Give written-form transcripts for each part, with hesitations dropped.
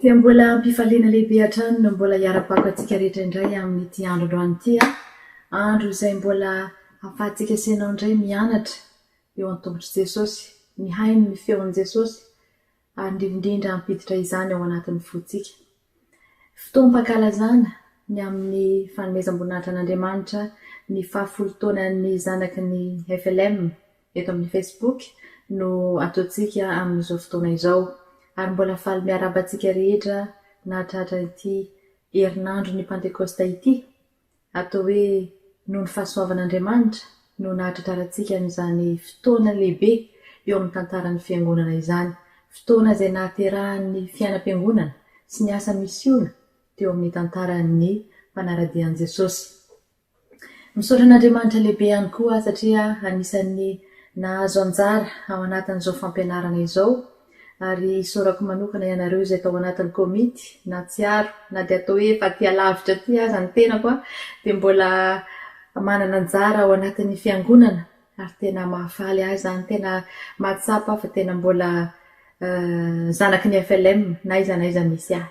Dia mbola ampifaliana lehibe hatrany no mbola hiara-pako antsika rehetra indray amin'ity androandroany ity a. Andro izay mbola ahafahantsika ianao indray mianatra eo amin'ny tongotry Jesosy, mihaino ny feon'i Jesosy ary indrindra hampiditra izany ao anatin'ny fontsika. Fotoam-pankalazana ny amin'ny fanomezam-boninahitra an'Andriamanitra ny 10 taonan'ny zanaky ny FLM eto amin'ny Facebook no ataontsika amin'izao fotoana izao. Ary mbola faly miarabantsika rehetra nahatratra ity herinandro ny Pentekosta ity, atao hoe noho ny fahasoavan'Andriamanitra no nahatratrarantsika n'izany fotoana lehibe eo amin'ny tantaran'ny fiangonana izany. Fotoana izay nahaterahan'ny fiainam-piangonana sy ny asa misiona teo amin'ny tantaran'ny fanaradian'i Jesosy. Misaotra an'Andriamanitra lehibe ihany koa satria anisan'ny nahazo anjara ao anatin'izao fampianarana izao. Ary isaorako manokana ianareo izay tao anatin'ny komity na tsiaro na dia atao hoe efa tia lavitra ty aza ny tenako a, dia mbola manana anjara ao anatin'ny fiangonana ary tena mahafaly ahy izany, tena mahatsapa fa tena mbola zanaky ny FLM na aiza misy ahy.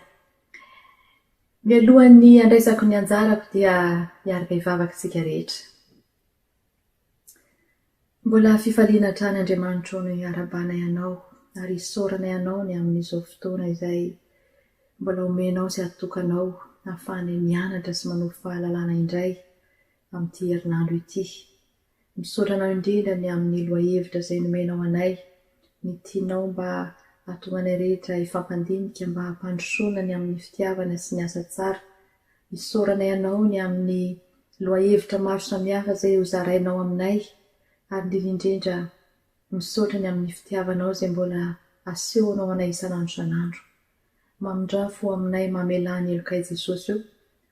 Mialohan'ny andraisako ny anjarako dia hiaraka hivavaka isika rehetra. Mbola fifaliana hatrany Andriamanitra no hiarabana ianao ary isaorana ianao ny amin'izao fotoana izay mbola omenao sy atokanao ahafahana mianatra sy manohy fahalalana indray amin'ity herinandro ity. Misaotra anao indrindra ny amin'ny loha-hevitra izay nomenao anay, ny tianao mba hahatonga anay rehetra hifampandinika mba hampandrosoana ny amin'ny fitiavana sy ny asa tsara. Isaorana ianao ny amin'ny loha-hevitra maro samihafa izay hozarainao aminay ary indrindra misaotra ny amin'ny fitiavanao izay mbola asehonao anay isanandro isanandro. Mamindrafo aminay mamelany elokay Jesosy io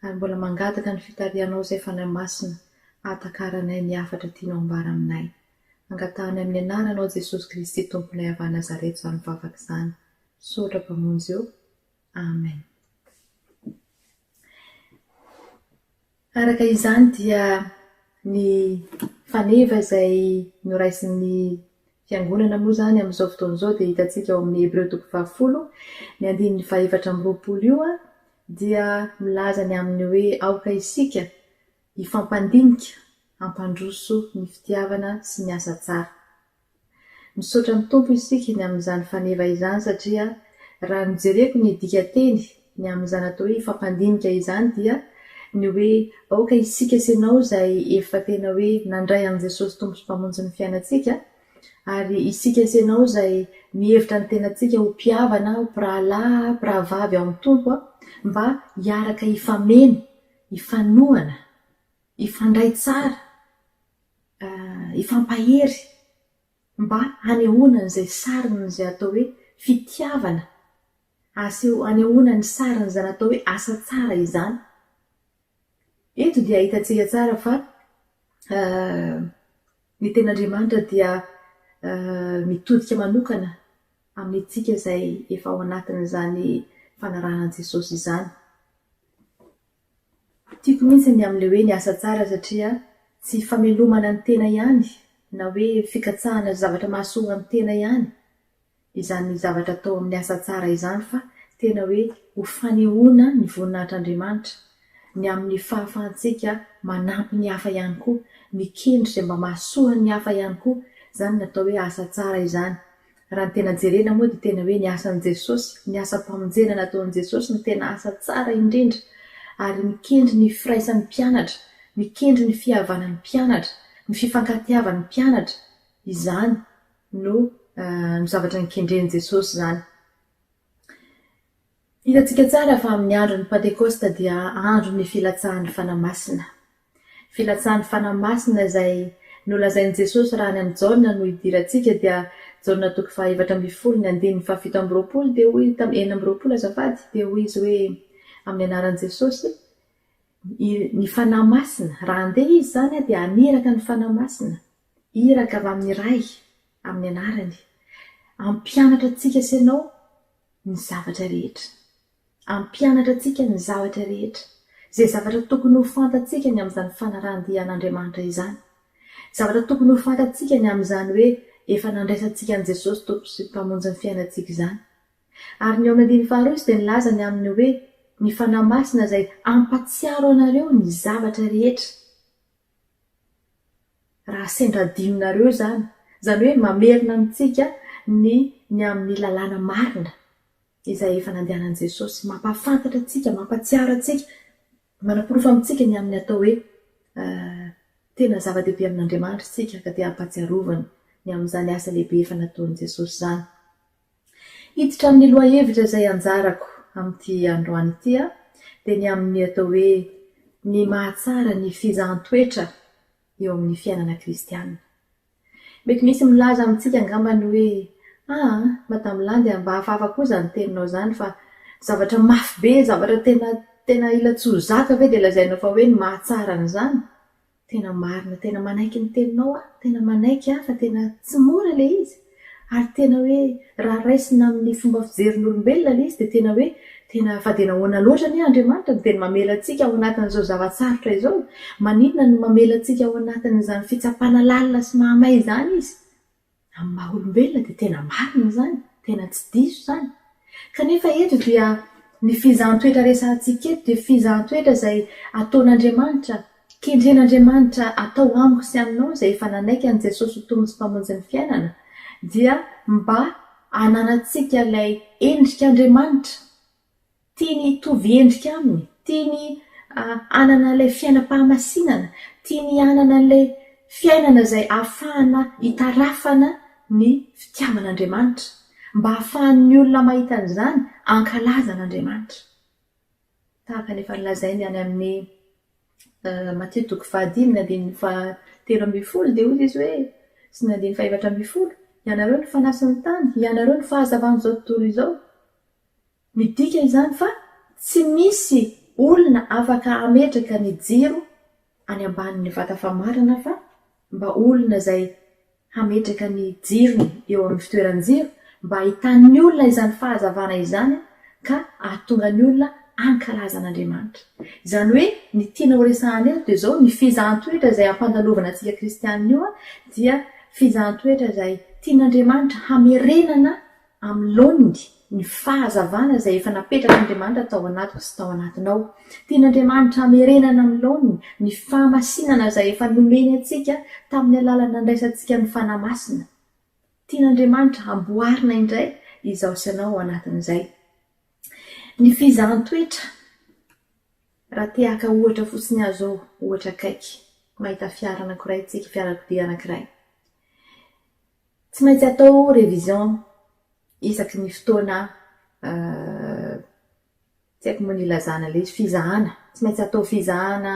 ary mbola mangataka ny fitarianao izay fanahy-masina ahatakarana ny hafatra tianao ambara aminay. Angatahany amin'ny anaranao Jesosy Kristy tomponay avy Nazareta izany vavaka izany. Misaotra mpamonjy eo. Amen. Araka izany dia ny faneva izay noraisin'ny fiangonana moa zany amin'izao fotoana izao dia hitantsika ao amin'ny Hebreo 10 ny 2:4 io a, dia milaza ny amin'ny hoe aoka isika hifampandinika hampandroso ny fitiavana sy ny asa tsara. Misaotra ny Tompo isika ny amin'izany faneva izany satria raha nijereko ny dikateny ny amin'izany atao hoe hifampandinika izany dia ny hoe aoka isika ianao izay efa tena hoe nandray an'i Jesosy Tompo sy mpamonjy ny fiainantsika, ary isika ianao izay mihevitra ny tenantsika ho mpihavana, ho mpirahalahy, mpirahavavy ao amin'ny Tompo mba hiaraka hifameno, hifanohana, hifandray tsara, hifampahery mba hanehoana izay sariny izay atao hoe fitiavana, hanehoana ny sariny izany atao hoe asa tsara izany. Eto dia hitantsika tsara fa ny ten'Andriamanitra dia mitodika manokana amintsika izay efa ao anatin'izany fanarahan'i Jesosy izany. Tiako mihitsy ny amin'ilay hoe ny asa tsara satria tsy famelomana ny tena ihany na hoe fikatsahana zavatra mahasoa ny tena ihany izany zavatra atao amin'ny asa tsara izany, fa tena hoe ho fanehoana ny voninahitr'Andriamanitra ny amin'ny fahafahantsika manampy ny hafa ihany koa, mikendry izay mba mahasoa ny hafa ihany koa, izany natao hoe asa tsara izany. Raha ny tena jerena moa dia tena hoe ny asan'i Jesosy, ny asa-pamonjena nataon'i Jesosy ny tena asa tsara indrindra, ary mikendry ny firaisan'ny mpianatra, mikendry ny fihavanan'ny mpianatra, ny fifankatiavan'ny mpianatra, izany no ny zavatra nikendren'i Jesosy izany. Hitantsika tsara fa amin'ny andron'ny Pentekosta dia andron'ny filatsahan'ny fanahy-masina. Filatsahan'ny fanahy-masina izay nolazain'i Jesosy raha ny an'i Jaona no hidirantsika dia Jaona 2:7 dia hoy 9 azafady dia hoy izy hoe amin'ny anaran'i Jesosy ny fanahy-masina raha andeha izy zany dia aniraka ny fanahy-masina, iraka avy amin'ny ray amin'ny anarany, ampianatra antsika ianao ny zavatra rehetra, ampianatra antsika ny zavatra rehetra, izay zavatra tokony ho fantatsika ny amin'izany fanarahan-dian'Andriamanitra izany, zavatra tokony ho fantatsika ny amin'izany hoe efa nandraisantsika an'i Jesosy Tompo sy mpamonjy ny fiainantsika izany. Ary ny eo amin'ny andiny faharoa izy dia nilaza ny aminy hoe ny fanahy masina izay ampatsiaro anareo ny zavatra rehetra. Raha sendra-dininareo izany hoe mamerina amintsika ny amin'ny lalàna marina izay efa nandehanan'i Jesosy, mampafantatra antsika, mampatsiaro antsika, manapirofo amintsika ny amin'ny atao hoe tena zava-dehibe amin'Andriamanitra isika ka dia hampatsiarovana ny amin'izany asa lehibe efa nataon'i Jesosy izany. Hiditra amin'ny loha-hevitra izay anjarako amin'ity androany ity dia ny amin'ny atao hoe ny mahatsara ny fizahan-toetra eo amin'ny fiainana kristianina. Mety misy milaza amintsika angambany hoe madame Landy mba hafahafa koza ny teninao izany fa zavatra mafy be, zavatra tena ila tsy ho zaka ve dia lazainao fa hoe ny mahatsara an'izany. Tena marina, tena manaiky ny teninao tena manaiky fa tena tsy mora le izy. Ary tena hoe raha raisina amin'ny fomba fijerin'olombelona le izy dia tena hoe tena fa tena ahoana loatra ny Andriamanitra no tena mamela antsika ao anatin'izao zavatsarotra izao. Maninona no mamela antsika ao anatin'izany fitsapana lalina sy mahamay izany izy? Amin'ny maha olombelona dia tena marina izany, tena tsy diso izany. Kanefa eto dia ny fizahan-toetra resantsika eto dia fizahan-toetra izay ataon'Andriamanitra, kendren'Andriamanitra atao amiko sy aminao izay efa nanaiky an'i Jesosy ho tombony sy mpamonjy ny fiainana, dia mba hananantsika ilay endrik'Andriamanitra, tiany hitovy endrika aminy, tiany hanana ilay fiainam-pahamasinana, tiany hanana ilay fiainana izay ahafahana hitarafana ny fitiavan'Andriamanitra, mba ahafahan'ny olona mahita an'izany ankalaza an'Andriamanitra. Tahaka nefa nilazainy any amin'ny Matthieu 5:7-10 dia hoy izy hoe sy 7:11, ianareo ny fanasy ny tany, ianareo ny fahazavan'izao tontolo izao. Midika izany fa tsy misy olona afaka hametraka ny jiro any ambanin'ny vata famarana fa mba olona izay hametraka ny jirony eo amin'ny fitoeran-jiro mba ahitan'ny olona izany fahazavana izany ka ahatonga ny olona ankalaza an'Andriamanitra. Izany hoe ny tiana ho resahana eto dia izao ny fizahan-toetra izay ampandalovana antsika kristianina io dia fizahan-toetra izay tian'Andriamanitra hamerenana amin'ny laoniny ny fahazavana izay efa napetraka tao anatiko sy tao anatinao. Tian'Andriamanitra hamerenana amin'ny laoniny ny fahamasinana izay efa nomeny antsika tamin'ny alalana nandraisantsika ny fanahy masina. Tian'Andriamanitra hamboarina indray izaho sy ianao anatin'izay. Ny fizahan-toetra raha te-haka ohatra fotsiny azo ohatra akaiky mahita fiara anankiray tsika, fiarakodia anankiray. Tsy maintsy atao révision isaky ny fotoana tsy haiko moa ny ilazana ilay izy, fizahana. Tsy maintsy atao fizahana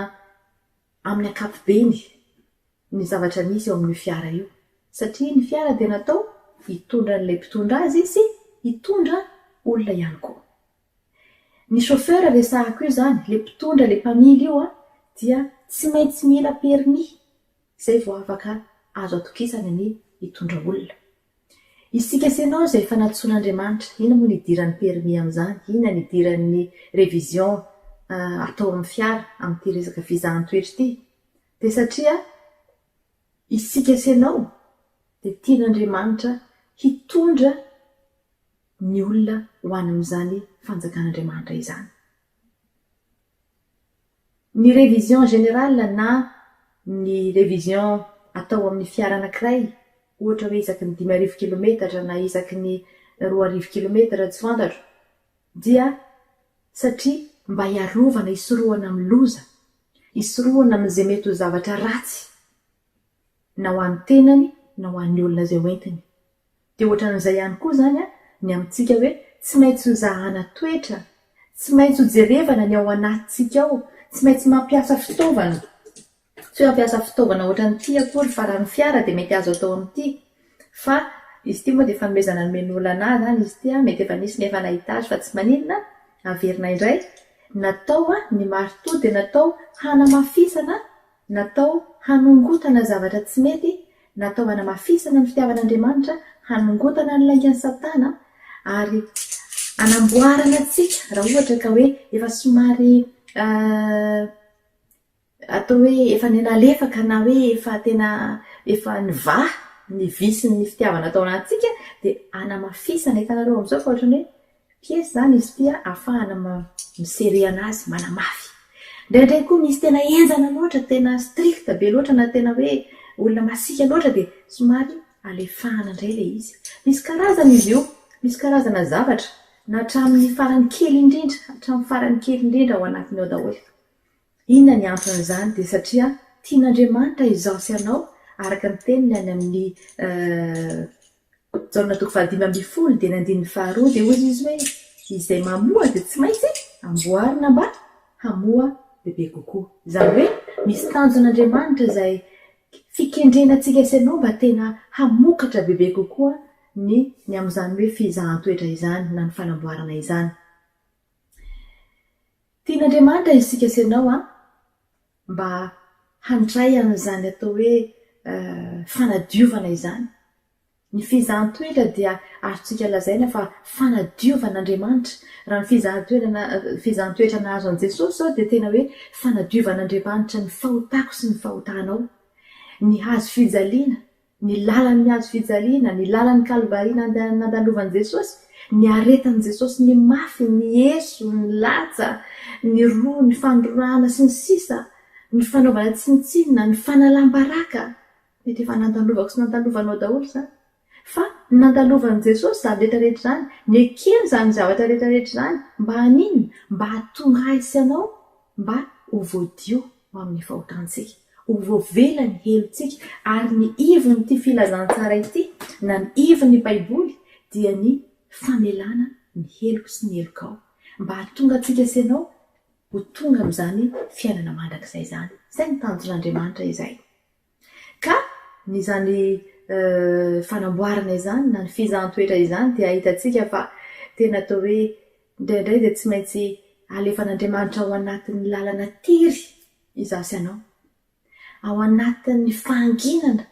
amin'ny ankapobeny ny zavatra misy eo amin'io fiara io. Satria ny fiara dia natao hitondra an'ilay mpitondra azy sy hitondra olona ihany koa. Ny chauffeur resahako io izany, ilay mpitondra, ilay mpamily io dia tsy maintsy mila permis izay vao afaka azo atokisana ny hitondra olona. Isika sy ianao izay efa natsoan'Andriamanitra, inona moa ny idiran'ny permis amin'izany? Inona ny idiran'ny révision atao amin'ny fiara amin'ity resaka fizahan-toetra ity? Dia satria isika sy ianao dia tian'Andriamanitra hitondra ny olona ho any amin'izany fanjakan'Andriamanitra izany. Ny révision générale na ny révision atao amin'ny fiara anankiray, ohatra hoe isaky ny 5,000 kilometatra na isaky ny 2,000 kilometatra tsy fantatro, dia satria mba hiarovana, hisorohana amin'ny loza, hisorohana amin'izay mety ho zavatra ratsy na ho an'ny tenany na ho an'ny olona izay hoentiny. Dia ohatran'izay ihany koa izany ny amintsika hoe tsy maintsy ho zahana toetra, tsy maintsy ho jerevana ny ao anatintsika ao, tsy maintsy mampiasa fitaovana. Tsy hoe mampiasa fitaovana ohatran'ity akory fa raha ny fiara dia mety azo atao amin'ity. Fa izy ity moa dia fanomezana nomen'olona anahy izany izy ity, mety efa nisy nefa nahita azy fa tsy maninona, averina indray. Natao ny marito dia natao hanamafisana, natao hanongotana zavatra tsy mety, natao hanamafisana ny fitiavan'Andriamanitra, hanongotana ny laingan'ny Satana ary hanamboarana antsika raha ohatra ka hoe efa somary atao hoe efa nalefaka na hoe efa tena efa nivaha ny visy ny fitiavana atao anatintsika dia hanamafisana. Hitanareo amin'izao fa ohatran'ny hoe piesy zany izy tia ahafahana misery anazy manamafy. Ndraindray koa misy tena enzana loatra, tena strict be loatra na tena hoe olona masika loatra dia somary alefahana indray ilay izy. Misy karazana izy io, misy karazana zavatra na hatramin'ny farany kely indrindra, hatramin'ny farany kely indrindra ao anatiny ao daholo. Inona ny anton'izany dia satria tian'Andriamanitra izaho sy anao araka ny teniny any amin'ny Jaona 5:10 dia 9:2 dia hoy izy hoe izay mamoa dia tsy maintsy amboarina mba hamoa bebe kokoa. Izany hoe misy tanjon'Andriamanitra izay fikendrenantsika sy anao mba tena hamokatra bebe kokoa ny amin'izany hoe fizahan-toetra izany na ny fanamboarana izany. Tian'Andriamanitra isika sy anao mba handray an'izany atao hoe fanadiovana izany. Ny fizahan-toetra dia azontsika lazaina fa fanadiovan'Andriamanitra. Raha ny fizahan-toetra nahazo an' Jesosy zao dia tena hoe fanadiovan'Andriamanitra ny fahotako sy ny fahotanao. Ny hazo fijaliana, ny lalan'ny hazo fijaliana, ny lalan'ny kalvariana nandalovan'i Jesosy, ny aretan'i Jesosy, ny mafy, ny eso, ny latsa, ny roa, ny fandroana sy ny sisa, ny fanaovana tsinitsinina, ny fanalam-baraka. Mety efa nandalovako sy nandalovanao daholo zany. Fa nandalovan'i Jesosy zany rehetrarehetra zany, ny ekeny zany zavatra rehetrarehetra zany mba hanino, mba hatonga ahy sy anao mba ho voadio ho amin'ny fahotantsika, ho voavela ny helontsika. Ary ny ivon'ity filazantsara ity na ny ivon'ny Baiboly dia ny famelana ny heloko sy ny helokao, mba hatonga antsika sy anao ho tonga amin'izany fiainana mandrakizay zany. Izay ny tanjon'Andriamanitra izay. Ka ny zany fanamboarana izany na ny fizahan-toetra izany dia ahitantsika fa tena atao hoe indraindray dia tsy maintsy alefan'Andriamanitra ao anatin'ny lalana tery izaho sy anao, ao anatin'ny fahanginana.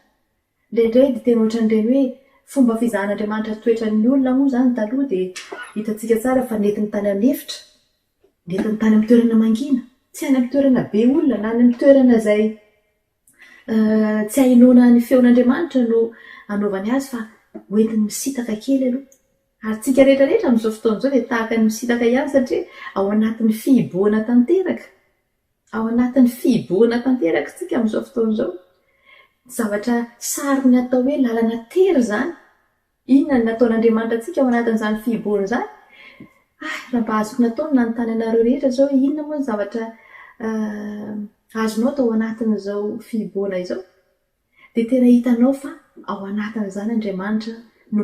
Indraindray dia tena ohatran'ireny hoe fomba fizahan'Andriamanitra toetran'ny olona moa zany taloha dia hitantsika tsara fa nentiny tany amin'ny efitra, nentiny tany amin'ny toerana mangina, tsy any amin'ny toerana be olona na any amin'ny toerana izay tsy hainoana ny feon'Andriamanitra no anaovany azy fa hoentiny misitaka kely aloha. Ary tsika rehetrarehetra amin'izao fotoana izao dia tahaka ny misitaka ihany satria ao anatin'ny fihiboana tanteraka. Ao anatin'ny fihiboana tanteraka tsika amin'izao fotoana izao. Zavatra sariny atao hoe lalana tery zany. Inona ny nataon'Andriamanitra antsika ao anatin'izany fihiboana izany? Raha mba azoko natao ny nanontany anareo rehetra zao inona moa ny zavatra azonao atao anatin'izao fihiboana izao, dia tena hitanao fa ao anatin'izany Andriamanitra no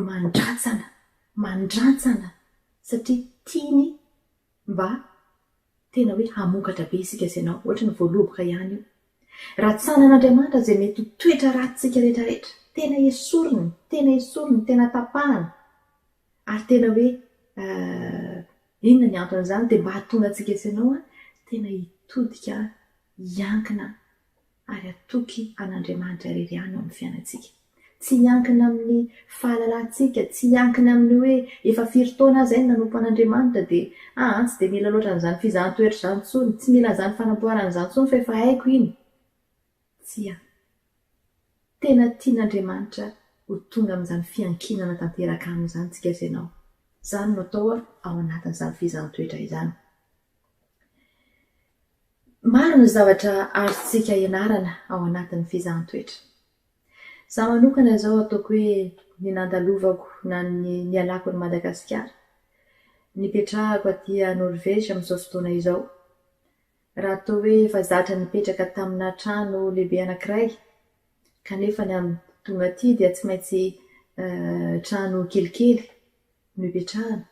mandrantsana satria tiany mba tena hoe hamokatra be isika sy anao, ohatra ny voaloboka ihany io. Ratsanan'Andriamanitra izay mety ho toetra ratsika rehetrarehetra, tena esoriny, tena tapahana. Ary tena hoe inona ny anton'izany dia mba hatonga antsika sy anao tena hitodika hiankina ary atoky an'Andriamanitra irery ihany ao amin'ny fiainantsika. Tsy hiankina amin'ny fahalalantsika, tsy hiankina amin'ny hoe efa firy taona izay nanompo an'Andriamanitra dia tsy dia mila loatra an'izany fizahan-toetra izany intsony, tsy mila an'izany fanamboarana izany intsony fa efa haiko iny. Tsia. Tena tian'Andriamanitra ho tonga amin'izany fiankinana tanteraka amin'izany tsika sy ianao. Izany no atao ao anatin'izany fizahan-toetra izany. Maro ny zavatra azontsika ianarana ao anatin'ny fizahan-toetra. Za manokana izao ataoko hoe ny nandalovako na ny nialako ny Madagasikara. Nipetrahako aty Norvezy amin'izao fotoana izao. Raha atao hoe efa zatra nipetraka tamina trano lehibe anankiray, kanefa ny amin'ny tonga aty dia tsy maintsy trano kelikely no ipetrahana.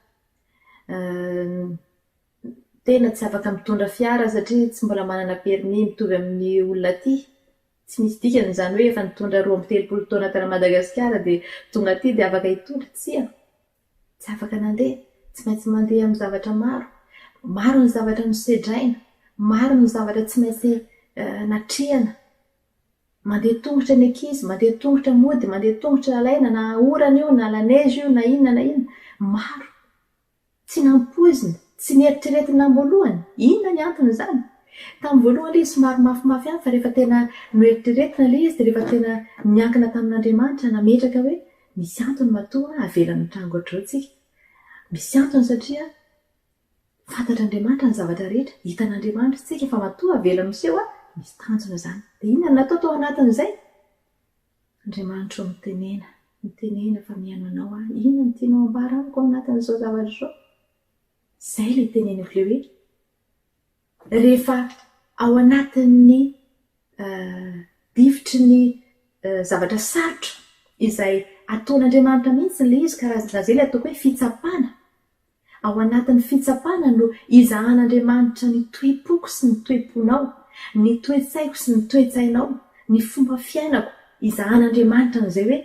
Tena tsy afaka mitondra fiara satria tsy mbola manana permis mitovy amin'ny olona aty. Tsy misy dikany izany hoe efa nitondra 13 taona tany Madagasikara dia tonga aty dia afaka hitondra, tsia. Tsy afaka nandeha, tsy maintsy mandeha amin'ny zavatra maro. Maro ny zavatra nosedraina, maro ny zavatra tsy maintsy natrehana. Mandeha tongotra ny ankizy, mandeha tongotra mody, mandeha tongotra alaina na orana io na la neige io na inona. Maro. Tsy nampoizina, tsy nieritreretina amin'voalohany. Inona ny antony izany? Tamin'ny voalohany ilay somary mafimafy ihany fa rehefa tena noeritrretina ilay izy dia rehefa tena niankina tamin'Andriamanitra nametraka hoe misy antony matoa avelany trano ohatr'izao tsika. misy antony satria fantatr'Andriamanitra ny zavatra rehetra, hitan'Andriamanitra tsika fa matoa avela miseho misy tanjona zany. Dia inona no natao tao anatin'izay? Andriamanitra mitenena fa mihaino anao inona no tianao ambara amiko ao anatin'izao zavatra izao. Zay ilay teneniko ilay hoe rehefa ao anatin'ny difitry ny zavatra sarotra izay ataon'Andriamanitra mihitsy ilay izy karazana zay ilay ataoko hoe fitsapana. Ao anatin'ny fitsapana no izahan'Andriamanitra ny toe-poko sy ny toe-ponao, ny toe-tsaiko sy ny toe-tsainao, ny fomba fiainako. Izahan'Andriamanitra n'izay hoe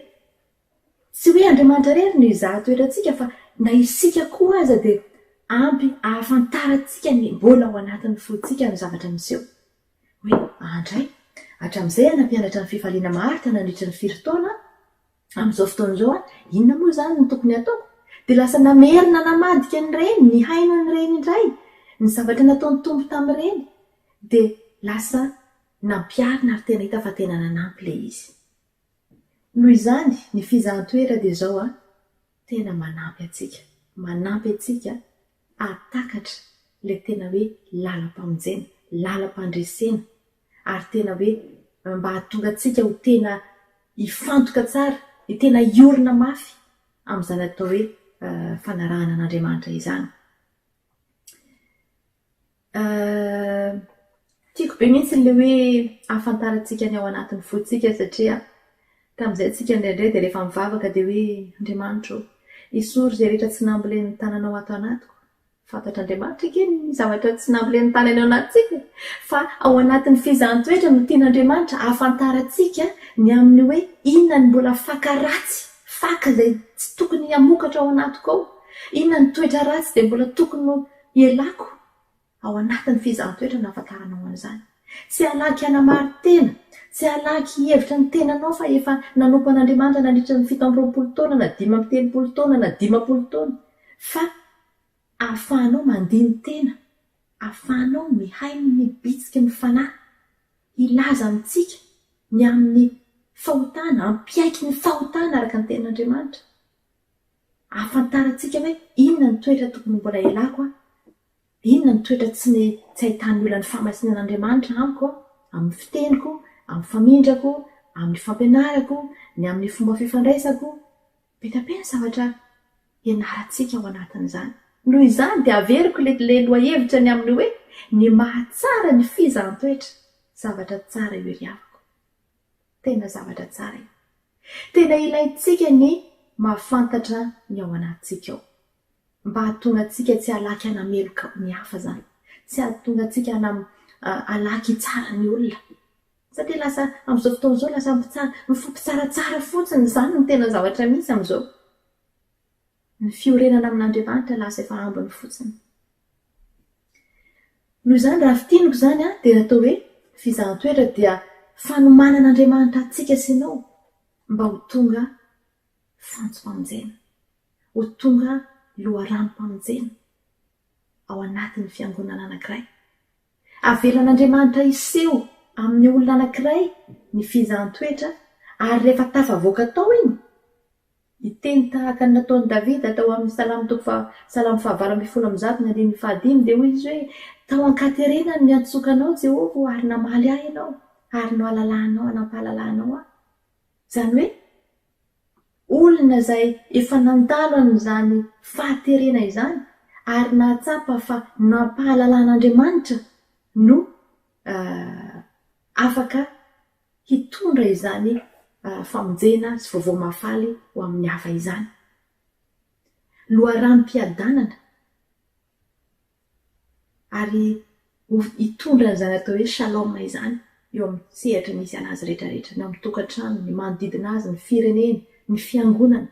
tsy hoe Andriamanitra rery no izaha toetratsika fa na isika koa aza dia ampy ahafantarantsika ny mbola ao anatin'ny fontsika ny zavatra miseho. Hoe andray hatramin'izay nampianatra ny fifaliana maharitra nandritra ny 7 taona amin'izao fotoan'izao inona moa zany no tokony ataoko? Dia lasa namerina namadika ny reny, ny haino ny reny indray, ny zavatra nataon'ny tombo tamin'ireny, dia lasa nampiarina ary tena hita fa tena nanampy ilay izy. Noho izany ny fizahan-toera dia izao tena manampy atsika atakatra ilay tena hoe lalam-pamonjena, lalam-pandresena, ary tena hoe mba hahatonga atsika ho tena hifantoka tsara, ny tena hiorina mafy amin'izany atao hoe fanarahana an'Andriamanitra izany. Tiako be mihitsy ilay hoe ahafantarantsika ny ao anatin'ny fontsika satria tamin'izay tsika indraindray dia rehefa mivavaka dia hoe Andriamanitra isory izay rehetra tsy nambolen'ny tananao ato anatiko. Fantatr'Andriamanitra kely ny zavatra tsy nambolen'ny tanany ao anatsika. Fa ao anatin'ny fizahan-toetra no tian'Andriamanitra ahafantarantsika ny amin'ny hoe inona ny mbola faka ratsy, faka izay tsy tokony hamokatra ao anatiko ao. Inona ny toetra ratsy dia mbola tokony hialako. Ao anatin'ny fizahan-toetra no ahafantaranao an'izany. Tsy halaky hanamary-tena, tsy halaky hevitra ny tenanao fa efa nanompo an'Andriamanitra nandritra ny 7 taona na 13 taona na 20 taona. Fa ahafahanao mandiny tena, ahafahanao mihaino ny bitsika ny fanahy, hilaza amintsika ny amin'ny fahotana, hampiaiky ny fahotana araka ny tenan'Andriamanitra. Ahafantarantsika hoe inona ny toetra tokony mbola ialako, inona ny toetra tsy ahitany olona ny famasinan'Andriamanitra amiko, amin'ny fiteniko, amin'ny famindrako, amin'ny fampianarako, ny amin'ny fomba fifandraisako. Betabe ny zavatra ianarantsika ao anatin'izany. Noho izany dia averiko ilay loha-hevitra ny amin'ny hoe ny mahatsara ny fizahan-toetra, zavatra tsara io iavako. Tena zavatra tsara io. Tena ilaintsika ny mahafantatra ny ao anatintsika ao. Mba hahatonga antsika tsy halaky hanameloka ny hafa zany. Tsy hahatonga antsika halaky tsara ny olona. Satria lasa amin'izao fotoan'izao lasa mifampitsaratsara fotsiny zany no tena zavatra misy amin'izao. Ny fiorenana amin'Andriamanitra lasa efa ambiny fotsiny. Noho izany raha fitiniko zany dia natao hoe fizahan-toetra dia fanomanan'Andriamanitra atsika sy ianao mba ho tonga fantso-pamonjena, ho tonga loharano-pamonjena ao anatin'ny fiangonana anankiray. Avelan'Andriamanitra iseho amin'ny olona anankiray ny fizahan-toetra ary rehefa tafavoaka tao iny, iteny tahaka ny nataon'i Davida tao amin'ny salamo 119:1 dia hoy izy hoe tao an-katerenany ny antsokanao Jehovah ary namaly ahy ianao ary noalalahanao anampahalalanao ahy. Izany hoe olona izay efa nandalo an'izany fahaterena izany ary nahatsapa fa nampahalalàn'Andriamanitra no afaka hitondra izany famonjena sy vaovao mahafaly ho amin'ny hafa izany. Loharam-piadanana ary hitondra izany atao hoe shalom izany eo amin'ny sehatra misy anazy rehetrarehetra, ny amin'ny tokantrano, ny manodidina azy, ny firenena, ny fiangonana.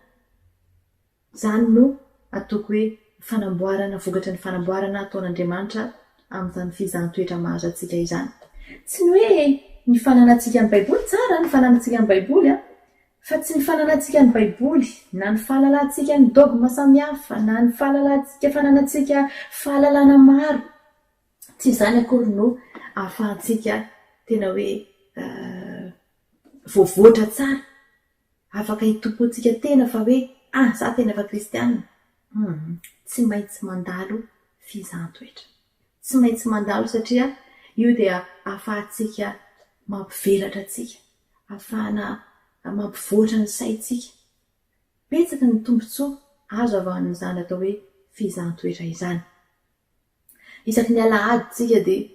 Izany no ataoko hoe fanamboarana, vokatra ny fanamboarana ataon'Andriamanitra amin'izany fizahan-toetra mahazo antsika izany. Tsy ny hoe ny fananantsika ny Baiboly tsara, ny fananantsika ny Baiboly fa tsy ny fananantsika ny Baiboly na ny fahalalantsika ny dogma samihafa na ny fananantsika fahalalana maro. Tsy izany akory no ahafahantsika tena hoe voavoatra tsara, afaka hitompontsika tena fa hoe za tena efa kristianina, tsy maintsy mandalo fizahtoetra, tsy maintsy mandalo satria io dia ahafahantsika mampivelatra atsika, ahafahana mampivoatra ny saitsika. Betsaka ny tombontsoa azo avy amin'izany atao hoe fizahtoetra izany. Isaky ny alahady tsika dia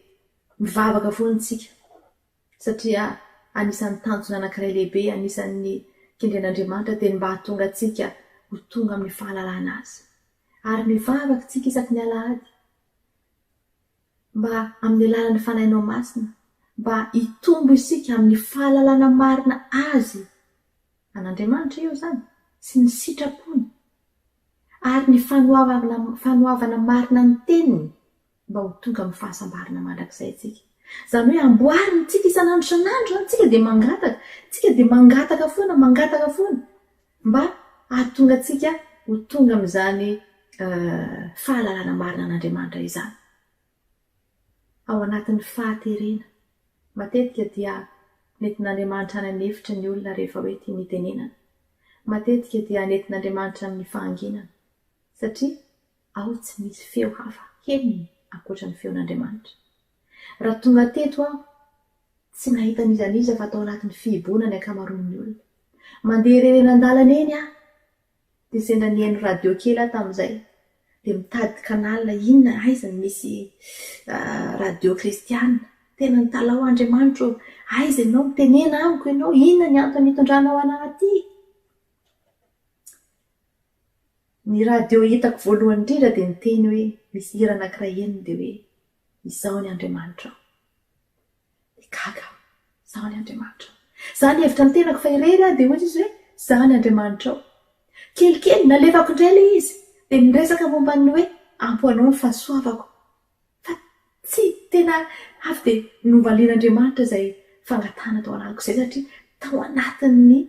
mivavaka foantsika satria anisan'ny tanjona anankiray lehibe, anisan'ny kendren'Andriamanitra teny mba hahatonga atsika ho tonga amin'ny fahalalana azy. Ary mivavaka tsika isaky ny alahady mba amin'ny alalan'ny fanahinao masina, mba hitombo isika amin'ny fahalalana marina azy an'Andriamanitra io zany sy ny sitrapony, ary ny fanoavana marina ny teniny mba ho tonga amin'ny fahasambarana mandrakizay tsika. Zany hoe amboariny tsika isan'andro isan'andro, tsika dia mangataka foana mba ahatonga atsika ho tonga amin'izany fahalalana marina an'Andriamanitra izany. Ao anatin'ny fahaterena, matetika dia nentin'Andriamanitra nanefitra ny olona rehefa hoe tia mitenenana. Matetika dia nentin'Andriamanitra amin'ny fahanginana, satria ao tsy misy feo hafa henony ankoatra ny feon'Andriamanitra. Raha tonga teto aho, tsy nahita nizaniza fa tao anatin'ny fihiboana ny ankamaroan'ny olona. Mandeha rerena an-dalana eny aho, dia sendra nihaino radio kely aho tamin'izay, dia mitady kanalina inona aiza misy radio kristiana. Tena nitalao Andriamanitra, aiza ianao mitenena amiko ianao, inona ny antony hitondranao anahy aty? Ny radio hitako voalohany indrindra dia niteny hoe misy hira anankiray eniny dia hoe izao ny Andriamanitra. Gaga, izao ny Andriamanitra. Zany hevitra ny tenako fa irery dia hoy izy hoe izao ny Andriamanitra. Kelikely nalefako indray ilay izy dia miresaka momba ny hoe ampoanao ny fahasoavako. Fa tsy tena avy dia novalian'Andriamanitra izay fangatana tao anatiko izay, satria tao anatin'ny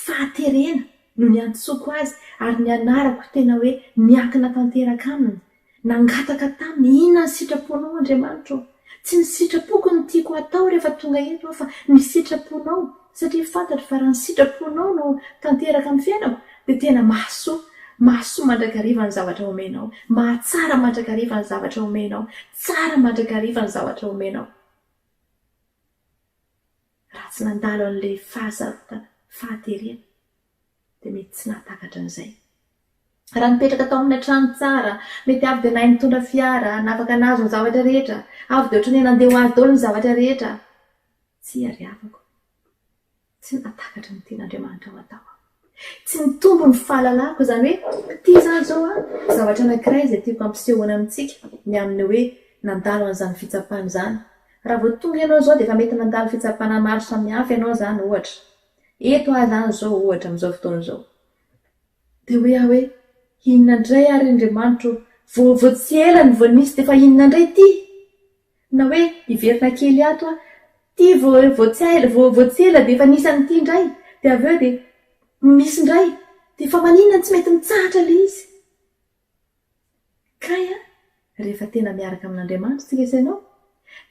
fahaterena no niantsoko azy, ary ny anarako tena hoe niankina tanteraka aminy, nangataka taminy inona ny sitraponao Andriamanitra. Tsy ny sitrapoko ny tiako atao rehefa tonga eto, fa ny sitraponao, satria fantatro fa raha ny sitraponao no tanteraka amin'ny fiainako dia tena mahasoa mandrakariva ny zavatra omenao, mahatsara mandrakariva ny zavatra omenao, tsara mandrakariva ny zavatra omenao. Raha tsy nandalo an'ilay fahasarotana, fahaterena, dia mety tsy nahatakatra an'izay. Raha nipetraka tao amin'ny trano tsara, mety avy dia nahay nitondra fiara, nafaka nazo ny zavatra rehetra, avy dia ohatrany nandeha ho azy daholo ny zavatra rehetra, tsy ariavako, tsy nahatakatra ny tian'Andriamanitra ho atao. Tsy nitombo ny fahalalako, izany hoe tia izany zao zavatra anankiray izay tiako ampisehoana amintsika ny amin'ny hoe nandalo an'izany fitsapana izany. Raha vao tonga ianao zao dia efa mety nandalo fitsapana maro samihafa ianao zany ohatra. Eto aho zany zao ohatra amin'izao fotoana izao. Dia hoe inona indray ary Andriamanitra, vao tsy ela ny vao nisy dia efa inona indray ity? Na hoe hiverina kely ato aho, ity vao tsy ela dia efa nisy an'ity indray, dia avy eo dia misy indray, dia fa maninona tsy mety mitsahatra ilay izy? Kay rehefa tena miaraka amin'Andriamanitra tsika isanao,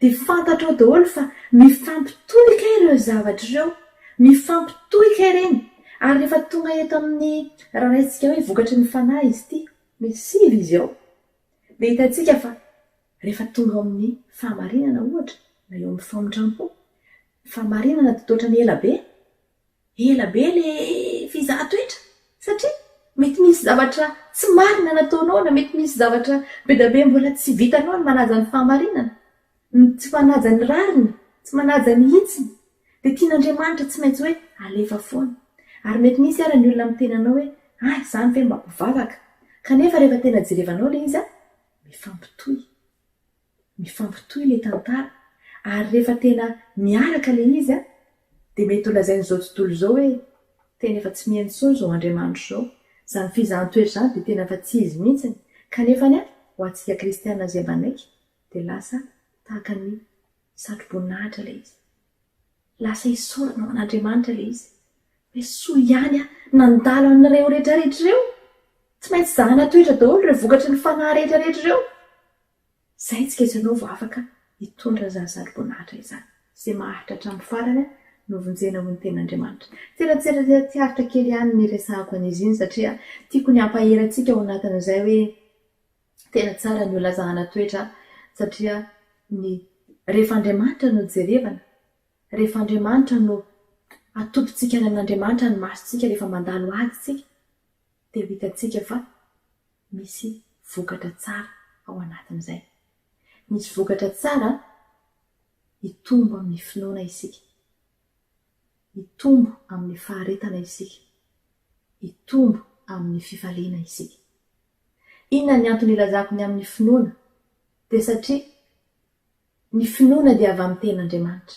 dia fantatrao daholo fa mifampitohy kay ireo zavatra ireo, mifampitohy kay ireny. Ary rehefa tonga eto amin'ny raha raintsika hoe vokatry ny fanahy izy ity, misy sivy izy ao, dia hitantsika fa rehefa tonga amin'ny fahamarinana ohatra, na eo amin'ny famondram-po, fahamarinana dia ohatrany ela be ilay fizahatoetra, satria mety misy zavatra tsy marina nataonao, na mety misy zavatra be da be mbola tsy vitanao ny manaja ny fahamarinana, tsy manaja ny rariny, tsy manaja ny hitsiny, dia tian'Andriamanitra tsy maintsy hoe alefa foana. Ary mety misy ary ny olona miteny anao hoe izany ve mba mpivavaka, kanefa rehefa tena jerevanao ilay izy mifampitohy ilay tantara. Ary rehefa tena miaraka ilay izy dia mety ho lazain'izao tontolo izao hoe tena efa tsy mihaino izao Andriamanitra izao. Izany fizahatoetra izany dia tena efa tsy izy mihitsy, kanefa ho antsika kristiana izay manaiky dia lasa tahaka ny satroboninahitra ilay izy, lasa hisaorana ao an'Andriamanitra ilay izy. Hoe soa ihany nandalo an'ireo rehetrarehetra ireo, tsy maintsy zahana toetra daholo ireo vokatry ny fanahy rehetrarehetra ireo. Izay tsika isanao vao afaka hitondra izany satroboninahitra izany, izay maharitra hatramin'ny farany no vonjena ho ny ten'andriamanitra. Tseratiaritra kely ihany ny resahako an'izy iny satria tiako ny ampaherantsika ao anatin'izay hoe tena tsara ny olazahana toetra satria ny rehefa andriamanitra no jerevana, rehefa andriamanitra no atopontsika ny an'andriamanitra ny masontsika rehefa mandalo aditsika dia ho hitantsika fa misy vokatra tsara ao anatin'izay. Misy vokatra tsara hitombo amin'ny finoana isika, hitombo amin'ny faharetana isika, hitombo amin'ny fifaliana isika. Inona ny antony ilazako ny amin'ny finoana? Dia satria ny finoana dia avy amin'ny ten'Andriamanitra.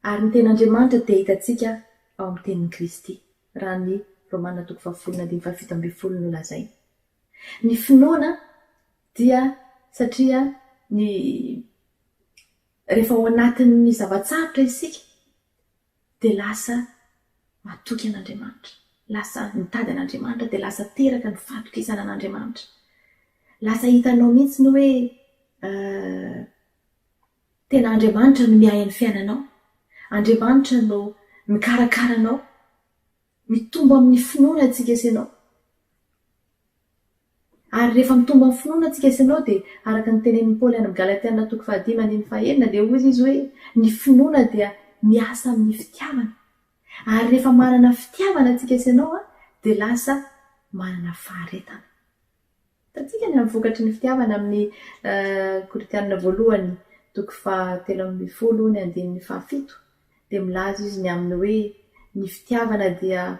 Ary ny ten'Andriamanitra dia hitantsika ao amin'ny tenin'i Kristy. Raha ny Romana 10:17 no lazaina. Ny finoana dia satria rehefa ao anatin'ny zavatsarotra isika dia lasa matoky an'Andriamanitra, lasa mitady an'Andriamanitra dia lasa teraka ny fahatokisana an'Andriamanitra. Lasa hitanao mihitsy ny hoe tena Andriamanitra no miahy ny fiainanao, Andriamanitra no mikarakara anao, mitombo amin'ny finoana antsika isanao. Ary rehefa mitombo amin'ny finoana antsika isanao dia araka ny tenenin'i Paoly any amin'ny Galatiana 5:9 dia hoy izy hoe ny finoana dia miasa amin'ny fitiavana. Ary rehefa manana fitiavana antsika isanao dia lasa manana faharetana. Hitantsika ny amin'ny vokatry ny fitiavana amin'ny Korinthiana 1:3-7 dia milaza izy ny amin'ny hoe ny fitiavana dia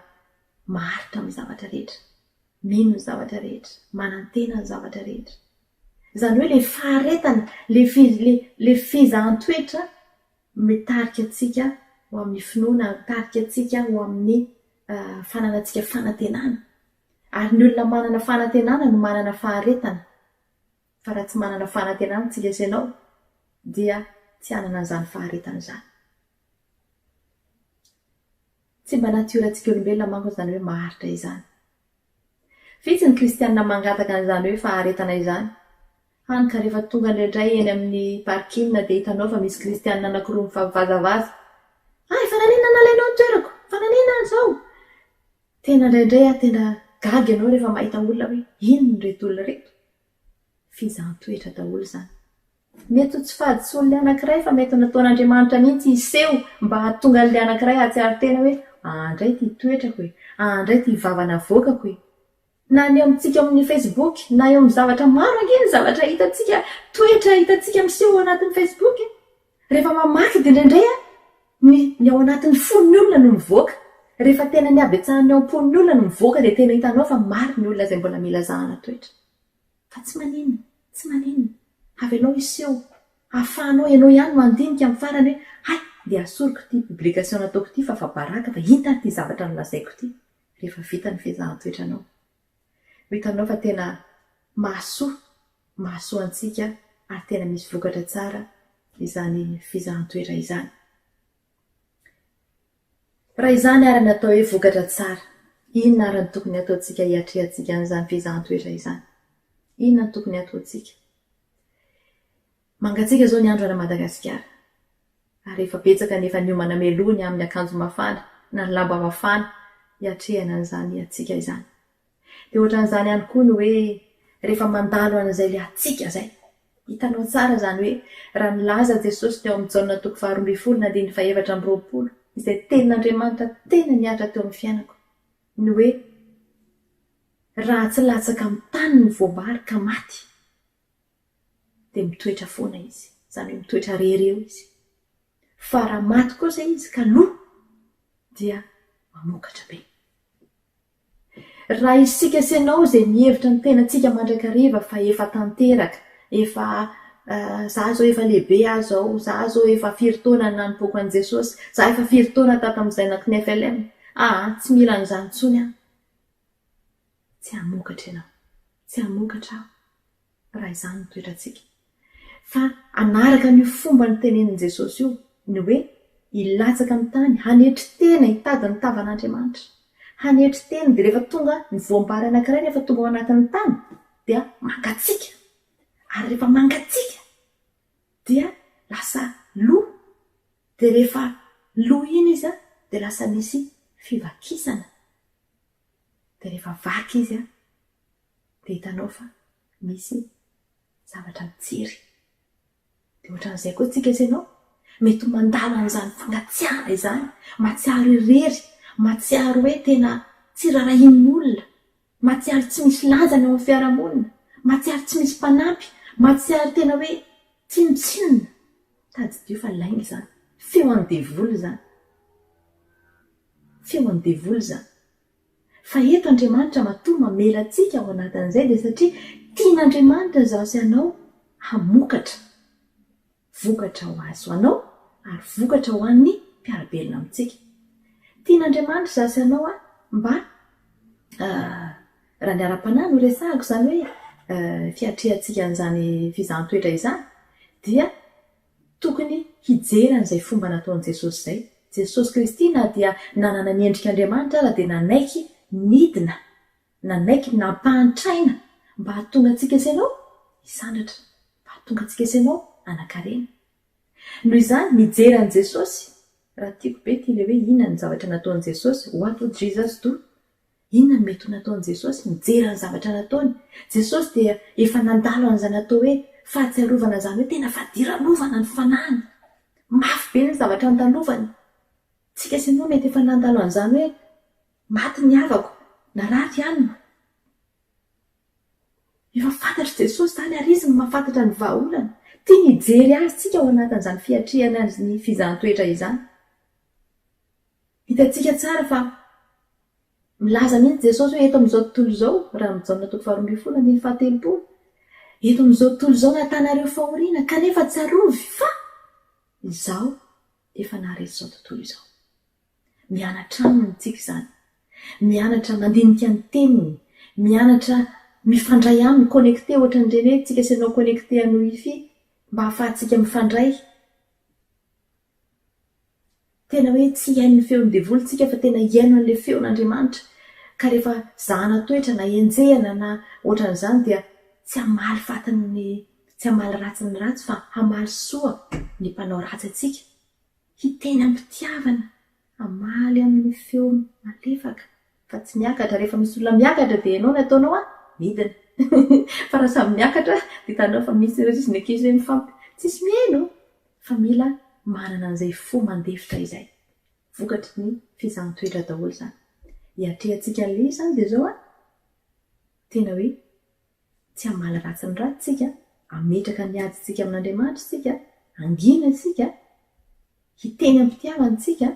maharitra amin'ny zavatra rehetra, mino ny zavatra rehetra, manantena ny zavatra rehetra. Izany hoe ilay faharetana, ilay fizahan-toetra mitarika antsika ho amin'ny finoana, mitarika antsika ho amin'ny fananantsika fanantenana. Ary ny olona manana fanantenana no manana faharetana. Fa raha tsy manana fanantenana antsika isanao dia tsy hanana an'izany faharetana izany. Tsy mba natiorantsika olombelona manko izany hoe maharitra izany. Vitsy ny kristianina mangataka an'izany hoe faharetana izany. Hany ka rehefa tonga indraindray eny amin'ny parkina dia hitanao fa misy kristianina anankiroa mifampivazavaza. Fananina nalainao ny toerako, fananina izao. Tena indraindray tena gaga ianao rehefa mahita olona hoe inona reto olona reto. Fizahan-toetra daholo izany. Mety tsy fady sy olona anankiray fa mety nataon'Andriamanitra mihitsy hiseho mba hahatonga an'ilay anankiray hahatsiaro tena hoe andray ity toetrako e, andray ity vavana voakako e. Na ny amintsika amin'ny Facebook, na eo amin'ny zavatra maro angeny zavatra hitantsika, toetra hitantsika miseho ao anatin'ny Facebook. Rehefa mamaky dia indraindray ny ao anatin'ny fon'ny olona no mivoaka. Rehefa tena ny abetsahany ao am-pon'ny olona no mivoaka dia tena hitanao fa maro ny olona izay mbola mila zahana toetra. Fa tsy maninona, tsy maninona. Avy ianao iseho, ahafahanao ianao ihany mandinika amin'ny farany hoe dia asoriko ity publication nataoko ity fa baraka fa hitany ity zavatra nolazaiko ity. Rehefa vita ny fizahan-toetra anao. Hitanao fa tena mahasoa antsika ary tena misy vokatra tsara izany fizahan-toetra izany. Raha izany ary natao hoe vokatra tsara, inona ary ny tokony ataontsika hiatrehantsika an'izany fizahan-toetra izany? Inona ny tokony ataontsika? Mangatsika izao ny andro ana Madagasikara. Ary efa betsaka nefa niomana melony amin'ny akanjo mafana na ny lamba mafana hiatrehana an'izany atsika izany. Dia ohatran'izany ihany koa ny hoe rehefa mandalo an'izay ilay atsika izay. Hitanao tsara izany hoe raha nilaza Jesosy teo amin'ny Jaona 2:17 izay tenin'Andriamanitra tena niatra teo amin'ny fiainako. Ny hoe raha tsy latsaka amin'ny tany ny voabary ka maty dia mitoetra foana izy. Izany hoe mitoetra rereo izy. Fa raha maty kosa izy ka lo dia mamokatra be. Raha isika isanao izay mihevitra ny tenantsika mandrakariva fa efa tanteraka, efa za zao efa lehibe aho zao, za zao efa firy taona nanompoako an'i Jesosy, za efa firy taona tato amin'izay nankin'ny FLM. Tsy mila an'izany intsony aho. Tsy hamokatra ianao. Tsy hamokatra aho. Raha izany ny toetrantsika. Fa anaraka ny fomba ny tenenin'i Jesosy io, ny hoe hilatsaka amin'ny tany, hanetry tena hitady ny tavan'Andriamanitra. Hanetry tena dia rehefa tonga ny voam-bary anankiray rehefa tonga ao anatin'ny tany dia mangatsika. Ary rehefa mangatsika dia lasa lo. Dia rehefa loha iny izy a dia lasa misy fivakisana. Dia rehefa vaky izy a dia hitanao fa misy zavatra mitsiry. Dia ohatran'izay koa tsika isanao mety mandalo an'izany fangatsiahana izany, matsiaro irery, matsiaro hoe tena tsy rarahin'ny olona, matsiaro tsy misy lanjany ao amin'ny fiarahamonina, matsiaro tsy misy mpanampy, matsiaro tena hoe tsinotsinona. Tadidio fa lainga izany. Feo an'ny devoly izany. Feo an'ny devoly izany. Fa eto Andriamanitra matoa mamela antsika ao anatin'izay dia satria tian'Andriamanitra izaho sy ianao hamokatra. Vokatra ho azy ho anao ary vokatra ho an'ny mpiarabelona amintsika. Tian'Andriamanitra izaho sy ianao mba raha ny ara-panahy no resahako izany hoe fiatrehantsika an'izany fizahantsoetra izany dia tokony hijery an'izay fomba nataon'i Jesosy izay. Jesosy Kristy na dia nanana ny endrik'Andriamanitra ary dia nanaiky nidina, nanaiky nampahantraina mba hahatonga antsika isanao hisandratra, mba hahatonga antsika isanao hanan-karena. Noho izany mijery an'i Jesosy, raha tiako be tia ilay hoe inona ny zavatra nataon'i Jesosy, what would Jesus do? Inona ny mety ho nataon'i Jesosy? Mijery ny zavatra nataony. Jesosy dia efa nandalo an'izany natao hoe fahatsiarovana izany hoe tena fahadiran'ovana ny fanahiny. Mafy be ny zavatra nitalovany. Tsika isanao mety efa nandalo an'izany hoe maty ny havako, na raty hanina. Efa fantatra Jesosy izany ary izy no mahafantatra ny vahaolana. Tia mijery azy tsika ao anatin'izany fiatrehana ny fizahantsoetra izany. Hitantsika tsara fa milaza mihitsy Jesosy hoe eto amin'izao tontolo izao, raha mijaona toko 12:7, eto amin'izao tontolo izao natanareo fahoriana kanefa tsy arovy fa izaho efa naharesy izao tontolo izao. Mianatra aminy tsika izany. Mianatra mandinika ny teniny, mianatra mifandray aminy, connecté ohatran'ireny hoe tsika isanao connecté amin'ny wifi mba hahafahantsika mifandray. Tena hoe tsy iain'ny feon'ny devolitsika fa tena iaino an'ilay feon'Andriamanitra. Ka rehefa zahana toetra na enjehana na ohatran'izany dia tsy hamaly fatiny, tsy hamaly ratsy ny ratsy fa hamaly soa ny mpanao ratsy atsika. Hiteny ampitiavana, hamaly amin'ny feo malefaka fa tsy miakatra. Rehefa misy olona miakatra dia ianao nataonao midina. Fa raha samy miakatra dia hitanao fa misy resy ny ankizy hoe tsisy mihaino. Fa mila manana an'izay fo mandefitra izay. Vokatry ny fizahantsoetra daholo izany. Hiatrehantsika an'ilay izany dia izao tena hoe tsy hamaly ratsy ny ratsy tsika, hametraka ny adintsika amin'Andriamanitra tsika, angina tsika, hiteny ampitiavana tsika,